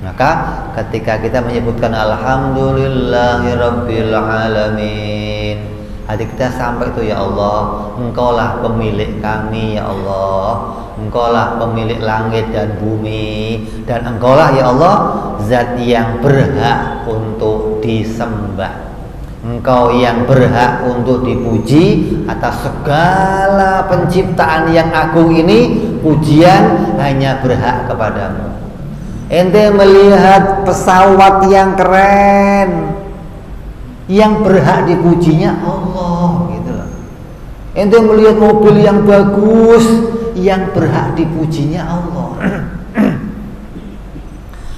Maka ketika kita menyebutkan alhamdulillahirabbil alamin, hati kita sampai itu, ya Allah, Engkaulah pemilik kami, ya Allah, Engkaulah pemilik langit dan bumi, dan Engkaulah, ya Allah, zat yang berhak untuk disembah. Engkau yang berhak untuk dipuji atas segala penciptaan yang agung ini. Pujian hanya berhak kepadamu. Ente melihat pesawat yang keren, yang berhak dipujinya Allah, gitu loh. Ente melihat mobil yang bagus, yang berhak dipujinya Allah.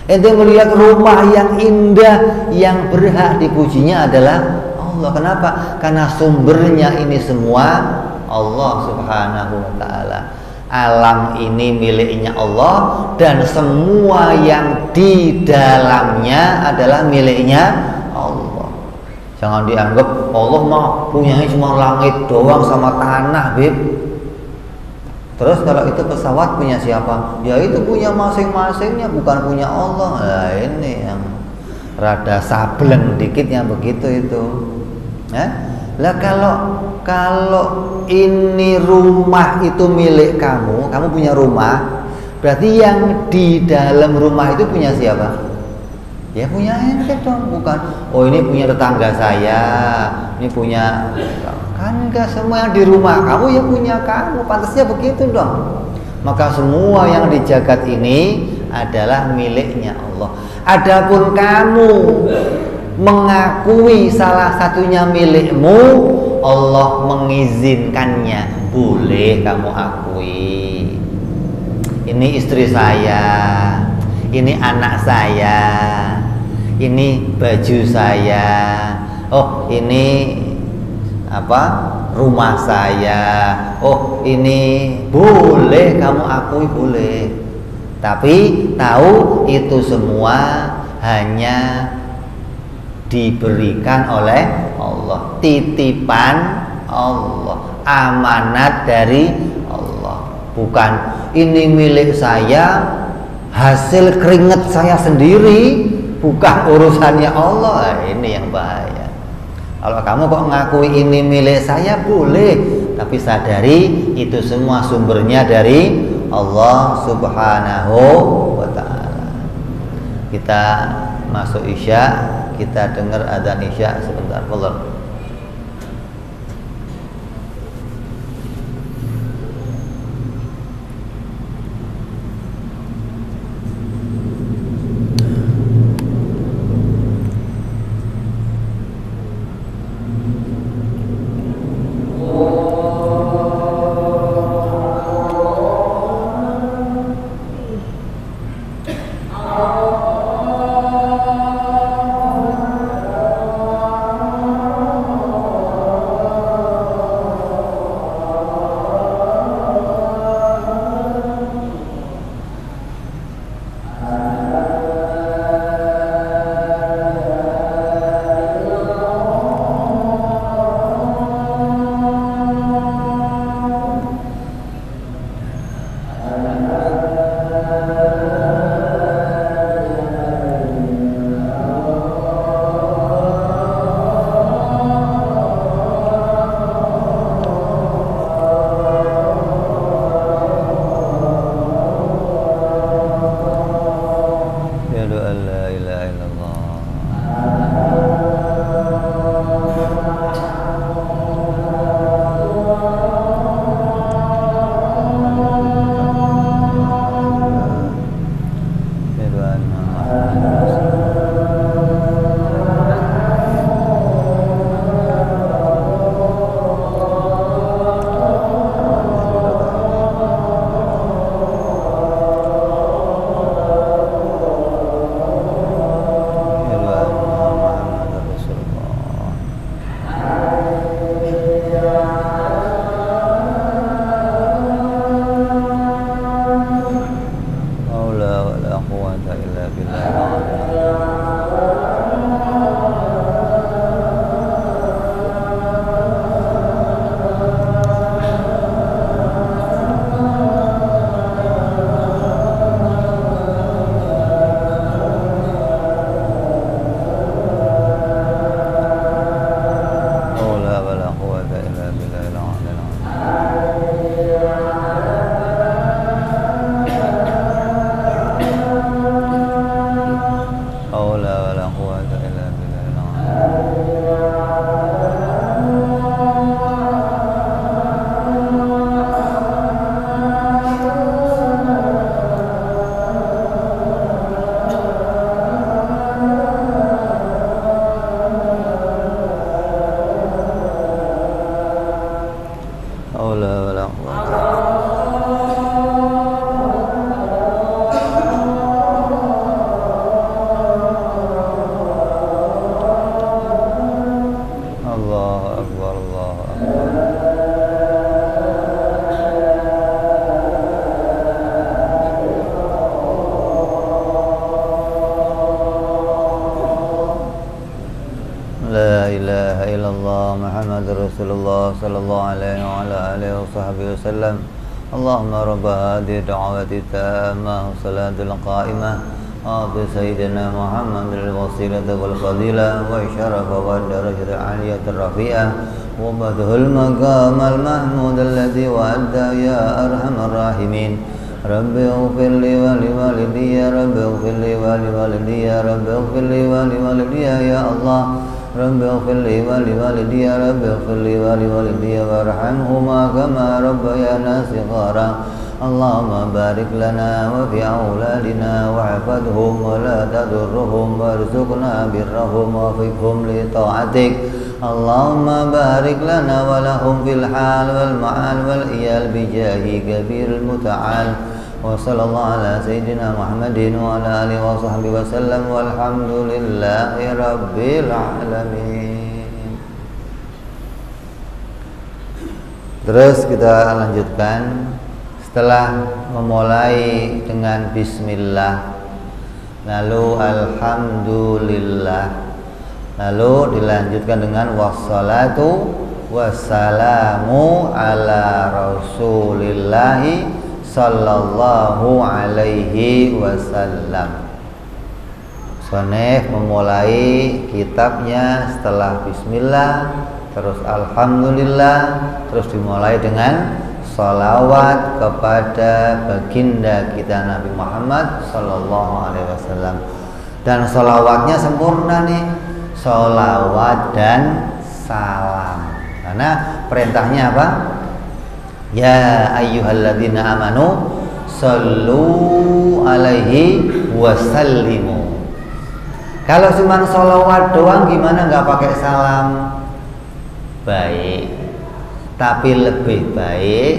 Ente melihat rumah yang indah, yang berhak dipujinya adalah Allah. Kenapa? Karena sumbernya ini semua Allah Subhanahu wa ta'ala. Alam ini miliknya Allah, dan semua yang di dalamnya adalah miliknya Allah. Jangan dianggap Allah mah punyanya cuma langit doang sama tanah, Bib. Terus kalau itu pesawat punya siapa? Ya itu punya masing-masingnya, bukan punya Allah. Nah, ini yang rada sableng dikit yang begitu itu. Lah kalau ini rumah itu milik kamu, kamu punya rumah, berarti yang di dalam rumah itu punya siapa? Ya punya ente dong, bukan oh ini punya tetangga saya, ini punya, kan enggak, semua yang di rumah kamu ya punya kamu, pantasnya begitu dong. Maka semua yang di jagat ini adalah miliknya Allah. Adapun kamu mengakui salah satunya milikmu, Allah mengizinkannya, boleh kamu akui. Ini istri saya, ini anak saya, ini baju saya, oh ini apa, rumah saya, oh ini boleh kamu akui, boleh. Tapi tahu itu semua hanya diberikan oleh Allah, titipan Allah, amanat dari Allah. Bukan ini milik saya, hasil keringat saya sendiri, bukan urusannya Allah. Ini yang bahaya. Kalau kamu kok ngakui ini milik saya, boleh, tapi sadari itu semua sumbernya dari Allah Subhanahu wa ta'ala. Kita masuk Isya, kita dengar adzan Isya sebentar. Fadhal. Rasulullah sallallahu alaihi wa ala alihi wa sahbihi wasallam. Allahumma rabb hadhihi da'wati tammah salatul qa'imah bi sayyidina Muhammad al-wasilata wal fadilah wa syarafa wa darajat al-aliyah ar-rafi'ah wa madhul maqam al-mahmud alladhi wa'adda ya arhamar rahimin. Rabbi ighfir li wa li walidayya, Rabbi ighfir li wa li walidayya, Rabbi ighfir li wa li walidayya ya Allah. Rabbi ighfir li wa li walidayya, Rabbi ighfir li wa li walidayya warhamhuma kama rabbayana shighara. Allahumma barik lana wa fi auladina wa hafadhum wa la tadurruhum warzuqna birrahum wa fiqhum li ta'atik. Allahumma barik lana wa lahum fil hal wal ma'al wal iyal bijahi kabiril muta'al. Wa sallallahu ala sayyidina Muhammadin wa ala alihi wa sahbihi wa sallam walhamdulillahi rabbil alamin. Terus kita lanjutkan. Setelah memulai dengan bismillah, lalu alhamdulillah, lalu dilanjutkan dengan wassalatu wassalamu ala rasulillahi sallallahu alaihi wasallam. Musannif memulai kitabnya setelah bismillah, terus alhamdulillah, terus dimulai dengan salawat kepada baginda kita Nabi Muhammad sallallahu alaihi wasallam. Dan salawatnya sempurna nih, salawat dan salam. Karena perintahnya apa? Ya ayyuhalladzina amanu sallu alaihi wasallimu. Kalau cuma salawat doang gimana nggak pakai salam? Baik, tapi lebih baik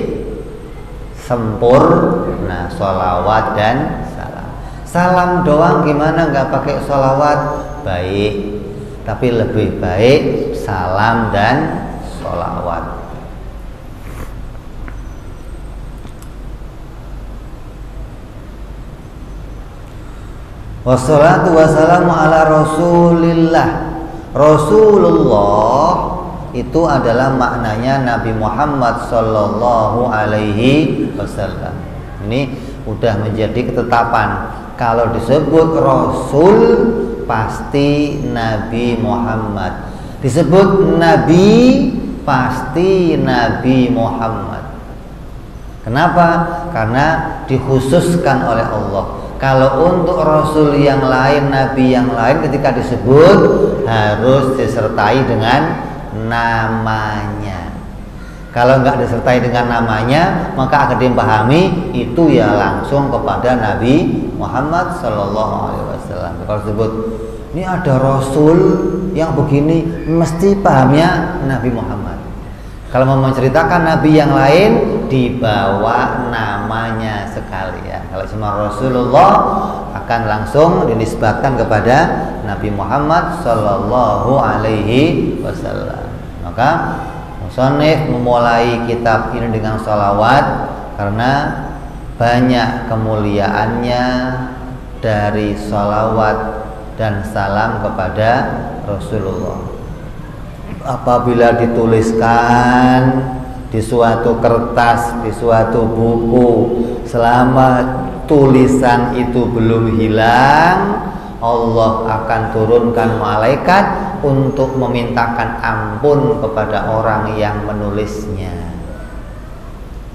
sempurna salawat dan salam. Salam doang gimana nggak pakai salawat? Baik, tapi lebih baik salam dan salawat. Wassalatu wassalamu ala rasulillah. Rasulullah itu adalah maknanya Nabi Muhammad sallallahu alaihi wasallam. Ini udah menjadi ketetapan. Kalau disebut Rasul pasti Nabi Muhammad. Disebut Nabi pasti Nabi Muhammad. Kenapa? Karena dikhususkan oleh Allah. Kalau untuk Rasul yang lain, Nabi yang lain ketika disebut harus disertai dengan namanya. Kalau nggak disertai dengan namanya, maka akan dipahami itu ya langsung kepada Nabi Muhammad Sallallahu Alaihi Wasallam. Kalau disebut ini ada Rasul yang begini, mesti pahamnya Nabi Muhammad. Kalau mau menceritakan Nabi yang lain, dibawa namanya sekalian. Kalau cuma Rasulullah akan langsung dinisbatkan kepada Nabi Muhammad Sallallahu Alaihi Wasallam. Maka musannif memulai kitab ini dengan salawat karena banyak kemuliaannya dari salawat dan salam kepada Rasulullah. Apabila dituliskan di suatu kertas, di suatu buku, selama tulisan itu belum hilang, Allah akan turunkan malaikat untuk memintakan ampun kepada orang yang menulisnya.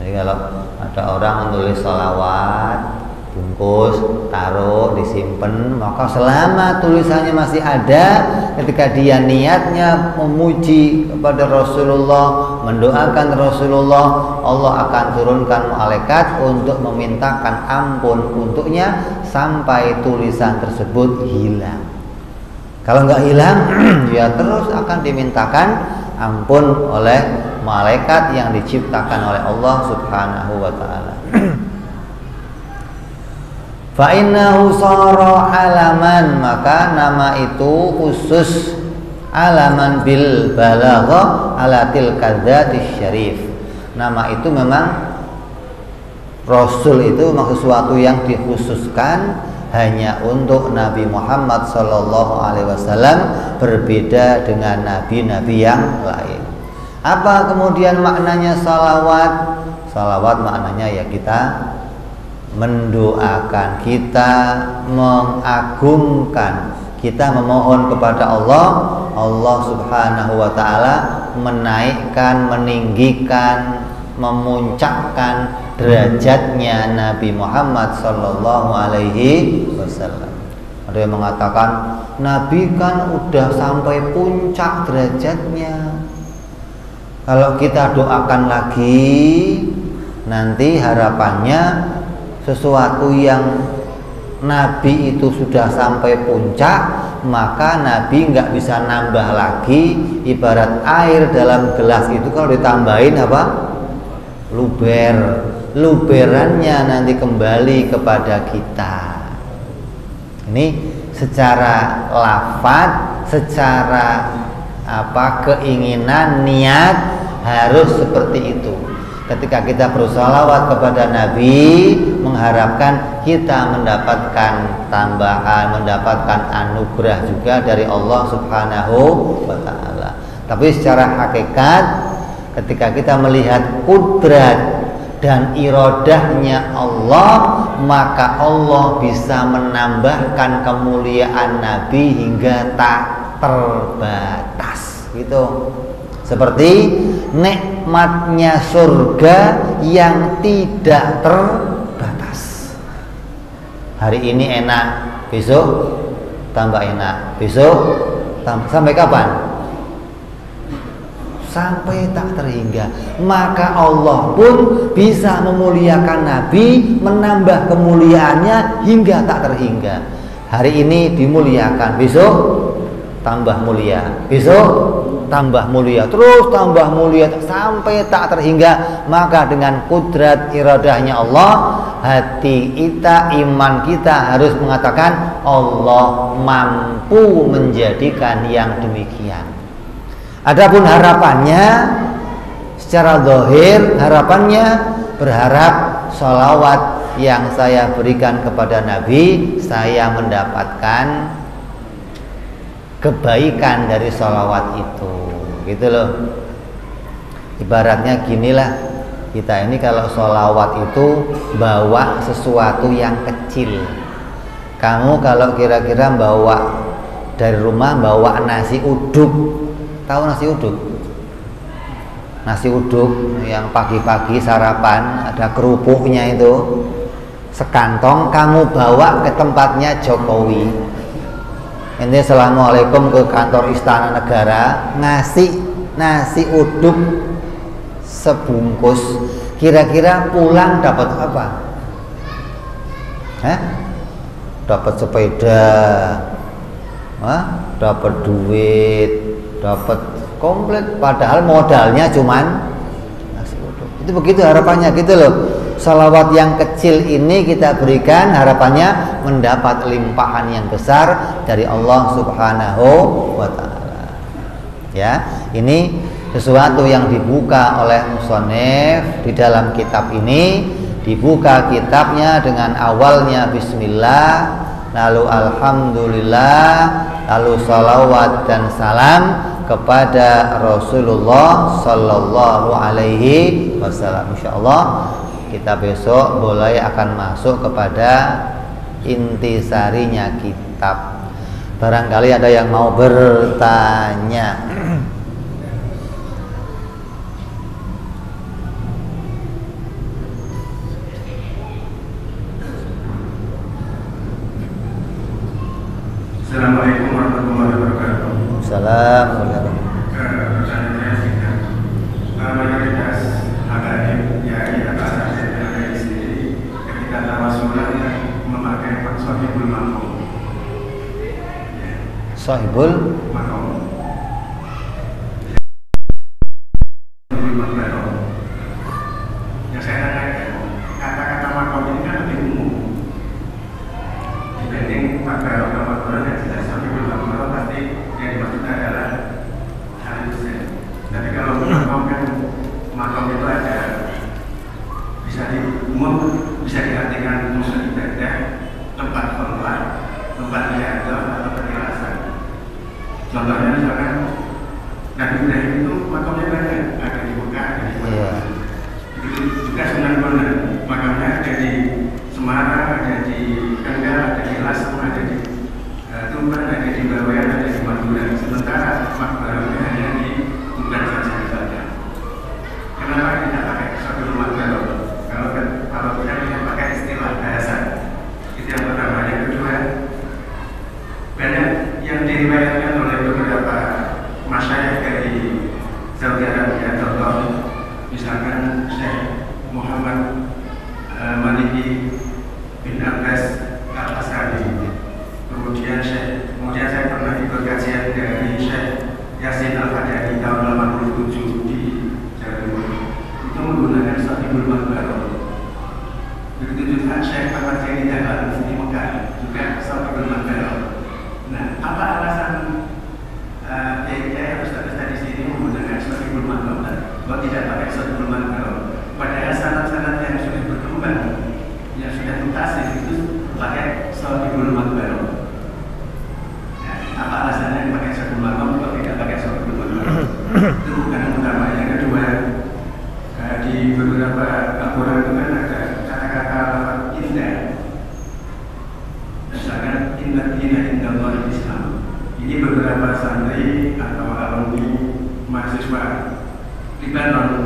Jadi kalau ada orang menulis sholawat, bungkus, taruh, disimpan, maka selama tulisannya masih ada, ketika dia niatnya memuji kepada Rasulullah, mendoakan Rasulullah, Allah akan turunkan malaikat untuk memintakan ampun untuknya sampai tulisan tersebut hilang. Kalau nggak hilang, ya terus akan dimintakan ampun oleh malaikat yang diciptakan oleh Allah Subhanahu wa Ta'ala. Fa'innahu sara alaman, maka nama itu khusus alaman bil balaghah ala tilka dzatis syarif. Nama itu memang Rasul itu memang sesuatu yang dikhususkan hanya untuk Nabi Muhammad Sallallahu Alaihi Wasallam, berbeda dengan nabi-nabi yang lain. Apa kemudian maknanya salawat? Salawat maknanya ya kita mendoakan, kita mengagungkan, kita memohon kepada Allah, Allah Subhanahu wa Ta'ala menaikkan, meninggikan, memuncakkan derajatnya Nabi Muhammad Sallallahu Alaihi Wasallam. Ada yang mengatakan Nabi kan udah sampai puncak derajatnya. Kalau kita doakan lagi, nanti harapannya sesuatu yang Nabi itu sudah sampai puncak, maka Nabi nggak bisa nambah lagi. Ibarat air dalam gelas itu kalau ditambahin apa? Luber. Luberannya nanti kembali kepada kita. Ini secara lafaz, secara keinginan, niat harus seperti itu. Ketika kita bersolawat kepada Nabi, mengharapkan kita mendapatkan tambahan, mendapatkan anugerah juga dari Allah Subhanahu wa Ta'ala. Tapi secara hakikat, ketika kita melihat kudrat dan iradahnya Allah, maka Allah bisa menambahkan kemuliaan Nabi hingga tak terbatas gitu. Seperti nikmatnya surga yang tidak terbatas. Hari ini enak, besok tambah enak, besok sampai kapan? Sampai tak terhingga. Maka Allah pun bisa memuliakan Nabi, menambah kemuliaannya hingga tak terhingga. Hari ini dimuliakan, besok tambah mulia, besok tambah mulia, terus tambah mulia sampai tak terhingga. Maka dengan kudrat iradahnya Allah, hati kita, iman kita harus mengatakan Allah mampu menjadikan yang demikian. Adapun harapannya secara zahir, harapannya berharap sholawat yang saya berikan kepada Nabi, saya mendapatkan kebaikan dari sholawat itu, gitu loh. Ibaratnya ginilah, kita ini kalau sholawat itu bawa sesuatu yang kecil. Kamu kalau kira-kira bawa dari rumah, bawa nasi uduk. Tahu nasi uduk? Nasi uduk yang pagi-pagi sarapan ada kerupuknya itu, sekantong kamu bawa ke tempatnya Jokowi. Ini assalamualaikum ke kantor Istana Negara, ngasih nasi uduk sebungkus, kira-kira pulang dapat apa? Dapat sepeda, dapat duit, dapat komplit, padahal modalnya cuman nasi uduk. Itu begitu harapannya, gitu loh. Salawat yang kecil ini kita berikan, harapannya mendapat limpahan yang besar dari Allah Subhanahu wa ta'ala. Ya, ini sesuatu yang dibuka oleh musannif di dalam kitab ini. Dibuka kitabnya dengan awalnya bismillah, lalu alhamdulillah, lalu salawat dan salam kepada Rasulullah sallallahu alaihi wasallam. Insyaallah kita besok mulai akan masuk kepada intisarinya kitab. Barangkali ada yang mau bertanya. Assalamualaikum warahmatullahi wabarakatuh. Assalamualaikum. Pertanyaannya singkat. Mayoritas habaib yang atas yang ada di sini ketika tawasulan memakai sahibul maqam. Sahibul maqam. Yang saya tanyakan, kata-kata maqam ini kan lebih umum dibanding pada orang-orang yang tidak sahibul maqam. Pasti yang dimaksudkan adalah hal itu. Tapi kalau makam itu ada, bisa bisa diartikan musuh ibadah, tempat khulwat, tempat riadah atau penjelasan. Contohnya misalkan Nabi Ibrahim itu makamnya banyak, ada di Mekah, ada di Madinah. Begitu juga Sunan Bonang, makamnya ada di Semarang, ada di Kendal, ada di Lasem, ada di Tuban, ada di Bawean, ada di Madura. Sementara makbarnya hanya di Tuban saja. Kenapa tidak pakai sahibul maqam? Kalau tidak pakai istilah bahasa, itu yang pertama. Yang kedua, banyak yang diriwayatkan oleh beberapa masyayikh dari Saudi Arabia, contoh misalkan Syekh Muhammad Maliki bin Abbas Al-Asadi. Kemudian saya pernah ikut kajian dari Syekh Yasin Al-Fadani tahun 87 di Jawa Timur. Itu menggunakan sahibul maqam. Begitu juga Syekh Ahmad Zaini Dahlan di Mekah juga sahibul maqam. Nah, apa alasan Ustaz di sini menggunakan sahibul maqam dan tidak pakai sahibul maqam? Padahal sanad-sanad yang sudah berkembang, yang sudah mutasil itu pakai sahibul maqam. Apa alasannya pakai sahibul maqam atau tidak pakai sahibul maqam? Itu bukan yang utama. Yang kedua, di beberapa Al-Quran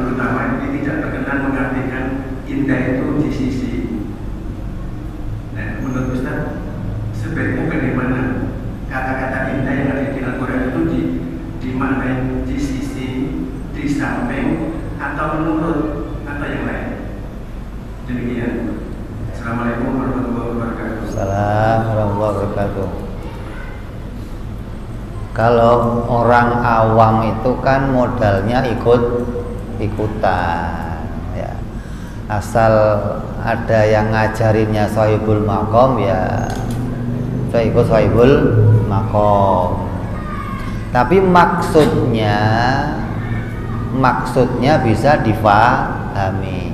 terutama ini tidak berkenan mengartikan indah itu di sisi. Nah, menurut Ustaz, sebaiknya bagaimana kata-kata indah yang ada di Al-Quran itu dimaknai di sisi, di samping, atau menurut, atau yang lain? Demikian. Assalamualaikum warahmatullahi wabarakatuh. Assalamualaikum warahmatullahi wabarakatuh. Kalau orang awam itu kan modalnya ikut-ikutan ya. Asal ada yang ngajarinnya sahibul makom ya saya ikut sahibul makom. Tapi maksudnya bisa difahami.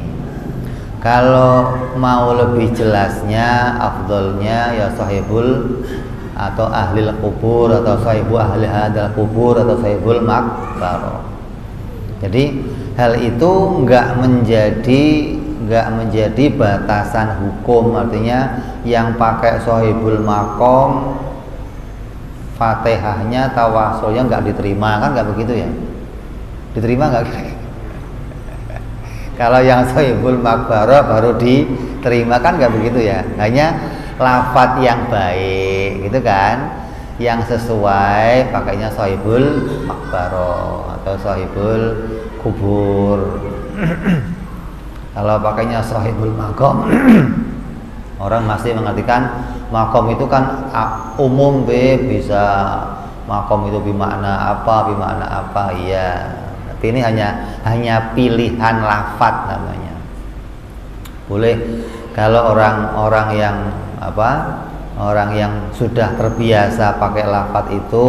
Kalau mau lebih jelasnya, afdolnya ya sahibul atau ahli kubur atau sahibu ahli hadal kubur atau sahibul makbaro. Jadi hal itu nggak menjadi batasan hukum. Artinya yang pakai sahibul makom Fatihahnya, tawasulnya nggak diterima, kan nggak begitu ya? Diterima nggak? Kalau yang sahibul makbaro baru diterima, kan nggak begitu ya? Hanya lafadz yang baik gitu kan, yang sesuai pakainya sahibul makbaro atau sahibul kubur. Kalau pakainya sahibul makom orang masih mengartikan makom itu kan umum, bisa makom itu bermakna apa iya. Tapi ini hanya pilihan lafadz namanya. Boleh kalau orang yang sudah terbiasa pakai lafadz itu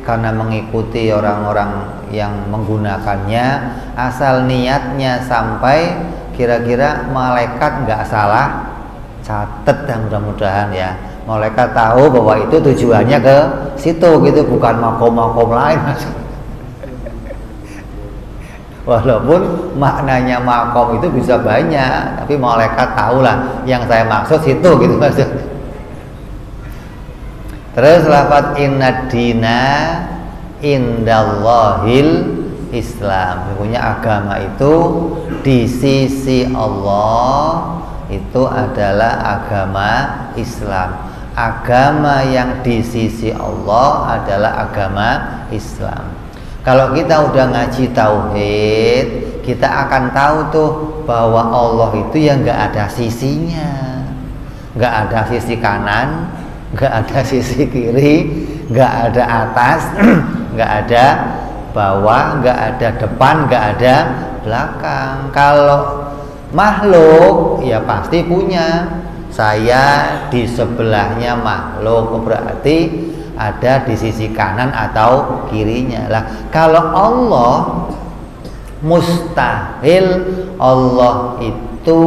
karena mengikuti orang-orang yang menggunakannya, asal niatnya sampai kira-kira malaikat nggak salah catet, dan mudah-mudahan ya malaikat tahu bahwa itu tujuannya ke situ gitu, bukan makom-makom lain. Walaupun maknanya makom itu bisa banyak, tapi malaikat tahulah yang saya maksud situ gitu maksud. Terus lafadz inna dina indallahil Islam. Punya agama itu di sisi Allah itu adalah agama Islam. Agama yang di sisi Allah adalah agama Islam. Kalau kita udah ngaji tauhid, kita akan tahu tuh bahwa Allah itu ya nggak ada sisinya, nggak ada sisi kanan, nggak ada sisi kiri, nggak ada atas, nggak ada bawah, nggak ada depan, nggak ada belakang. Kalau makhluk ya pasti punya. Saya di sebelahnya makhluk, berarti ada di sisi kanan atau kirinya. Lah kalau Allah mustahil Allah itu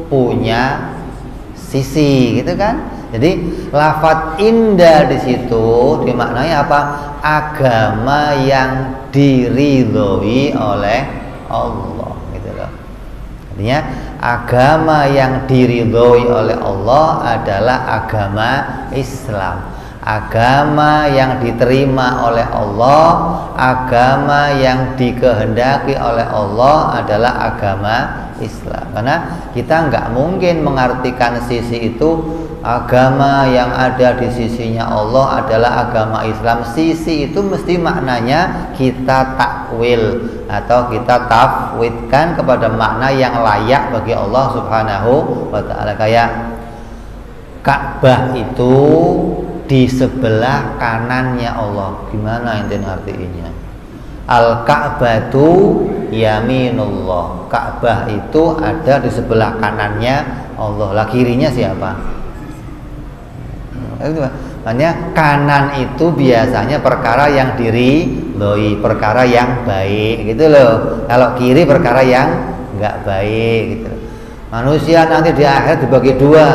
punya sisi gitu kan. Jadi lafadz indah di situ dimaknai apa? Agama yang diridhoi oleh Allah gitu loh. Artinya agama yang diridhoi oleh Allah adalah agama Islam. Agama yang diterima oleh Allah, agama yang dikehendaki oleh Allah adalah agama Islam. Karena kita nggak mungkin mengartikan sisi itu agama yang ada di sisinya Allah adalah agama Islam. Sisi itu mesti maknanya kita takwil atau kita tafwidkan kepada makna yang layak bagi Allah Subhanahu wa ta'ala. Kayak Ka'bah itu di sebelah kanannya Allah. Gimana enten artinya? Al-Ka'batu yaminullah. Ka'bah itu ada di sebelah kanannya Allah. Lah kirinya siapa? Makanya kanan itu biasanya perkara yang diridhoi, perkara yang baik gitu loh. Kalau kiri perkara yang enggak baik gitu. Manusia nanti di akhir dibagi dua,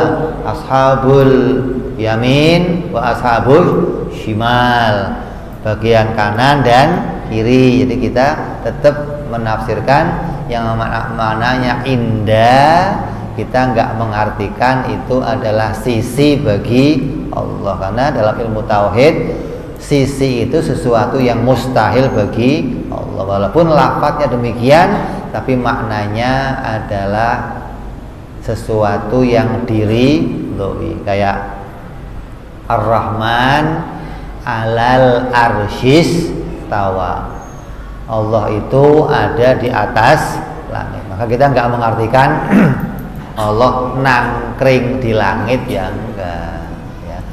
ashabul yamin wa ashabul shimal, bagian kanan dan kiri. Jadi kita tetap menafsirkan yang maknanya indah, kita nggak mengartikan itu adalah sisi bagi Allah, karena dalam ilmu tauhid sisi itu sesuatu yang mustahil bagi Allah. Walaupun lafadznya demikian, tapi maknanya adalah sesuatu yang diridhoi. Kayak Ar-Rahman alal arsyis tawa. Allah itu ada di atas langit. Maka kita nggak mengartikan Allah nangkring di langit, ya enggak. Ya.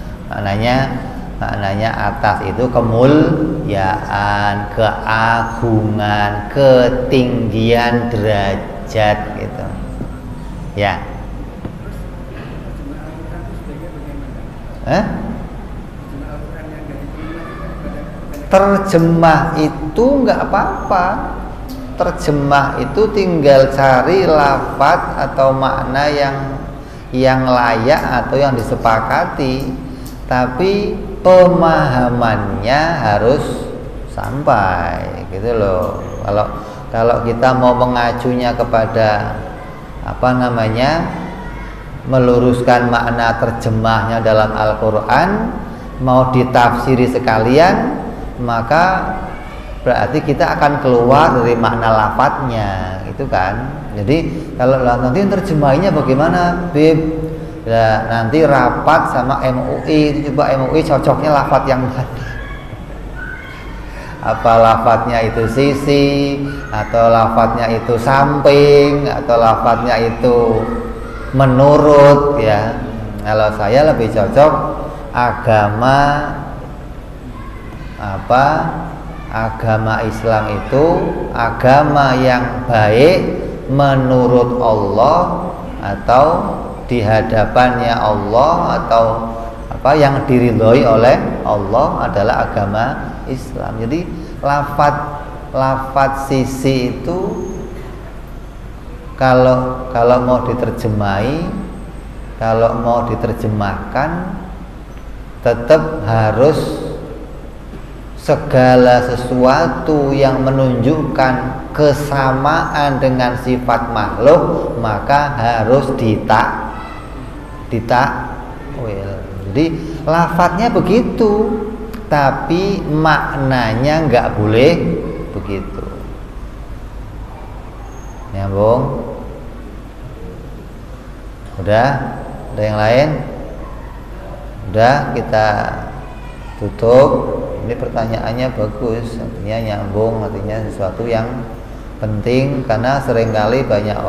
Maknanya atas itu kemuliaan, keagungan, ketinggian derajat gitu. Ya. Terjemah itu nggak apa-apa. Terjemah itu tinggal cari lafadz atau makna yang layak atau yang disepakati, tapi pemahamannya harus sampai gitu loh. Kalau kita mau mengacunya kepada meluruskan makna terjemahnya dalam Al-Quran, mau ditafsiri sekalian, maka berarti kita akan keluar dari makna lafadznya, gitu kan. Jadi kalau nanti terjemahnya bagaimana, Bib? Ya, nanti rapat sama MUI, itu coba MUI cocoknya lafadz yang mana? Apa lafadznya itu sisi, atau lafadznya itu samping, atau lafadznya itu menurut, ya. Kalau saya lebih cocok agama Islam itu agama yang baik menurut Allah, atau di hadapannya Allah, atau yang diridhoi oleh Allah adalah agama Islam. Jadi lafadz sisi itu kalau mau diterjemahkan tetap harus segala sesuatu yang menunjukkan kesamaan dengan sifat makhluk maka harus ditakwil. Jadi lafadznya begitu, tapi maknanya nggak boleh begitu. Nyambung? Udah? Ada yang lain? Udah, kita tutup. Ini pertanyaannya bagus, artinya nyambung, artinya sesuatu yang penting, karena seringkali banyak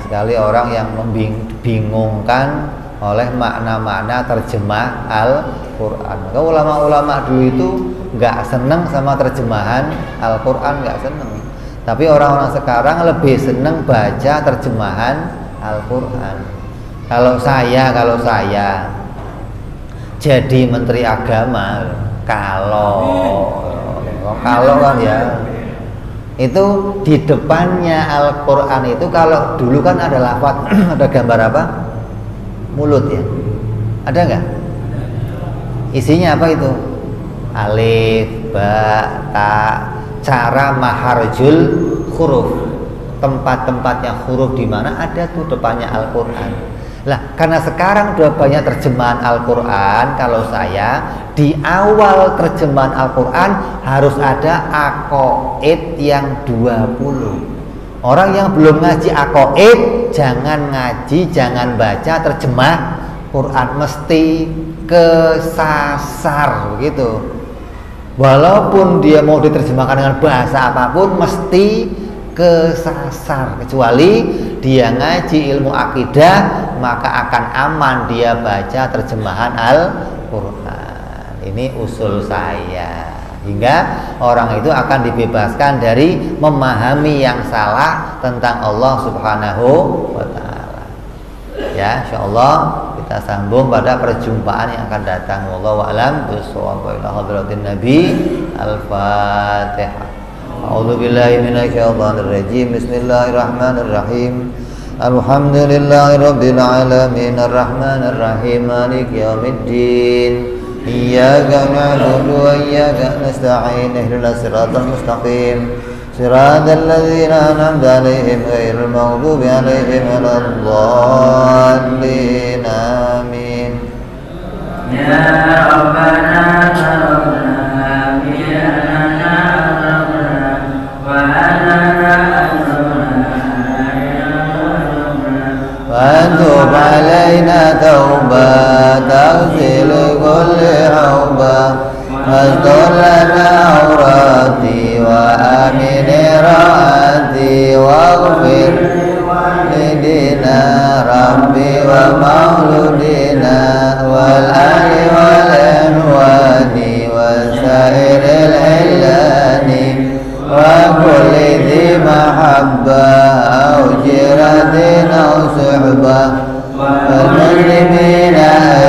sekali orang yang membingungkan oleh makna-makna terjemah Al-Quran. Maka ulama-ulama dulu itu nggak seneng sama terjemahan Al-Quran, nggak seneng. Tapi orang-orang sekarang lebih seneng baca terjemahan Al-Quran. Kalau saya jadi Menteri Agama, kalau kan ya, itu di depannya Al-Quran itu, kalau dulu kan ada lafaz ada gambar apa? Mulut, ya. Ada nggak? Isinya apa itu? Alif, ba, ta, cara maharjul huruf, tempat-tempatnya huruf di mana ada tuh depannya Al-Quran. Lah, karena sekarang udah banyak terjemahan Al-Quran, kalau saya di awal terjemahan Al-Quran harus ada aqaid yang 20. Orang yang belum ngaji aqaid jangan baca terjemah Quran, mesti kesasar begitu. Walaupun dia mau diterjemahkan dengan bahasa apapun mesti kesasar, kecuali dia ngaji ilmu akidah, maka akan aman dia baca terjemahan Al-Quran. Ini usul saya, hingga orang itu akan dibebaskan dari memahami yang salah tentang Allah Subhanahu wa Ta'ala. Ya, insyaallah kita sambung pada perjumpaan yang akan datang. Wallahu a'lam bishawab. Ila hadratin Nabi. Al-Fatihah. A'udzu billahi minasyaitonir rajim. Bismillahirrahmanirrahim. Alhamdulillahi rabbil alamin arrahmanir rahim maliki yaumiddin. Iyyaka na'budu wa iyyaka nasta'in ihdinas siratal mustaqim siratal ladzina an'amta 'alaihim ghairil maghdubi 'alaihim waladdallin. Amin. Ya Rabbana وتب علينا توبة تغسل كل حوبة واستر لنا عوراتي وآمن راحتي واغفر لوالدينا ربي ومولودنا والأهل والأنوان وسائر العلان وكل ذي محبة أو جيرة أو صحبة والمسلمين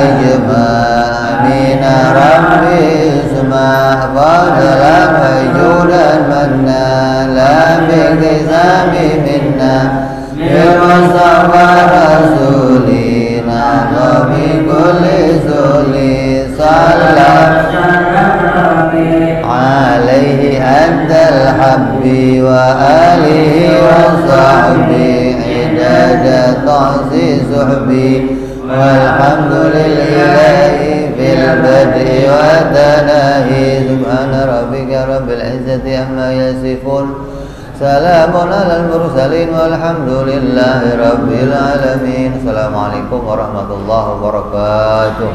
أجمعين ربي اسمع فضلا وجودا منا لا باكتساب منا بالمصطفى رسولنا بكل سولي صلى عليه أنت الحب وآله وصحبه عداد طعسي صحبي والحمد لله في البدء والتناهي سبحان ربك رب العزة عما يصفون سلام على المرسلين والحمد لله رب العالمين. Assalamualaikum warahmatullahi wabarakatuh.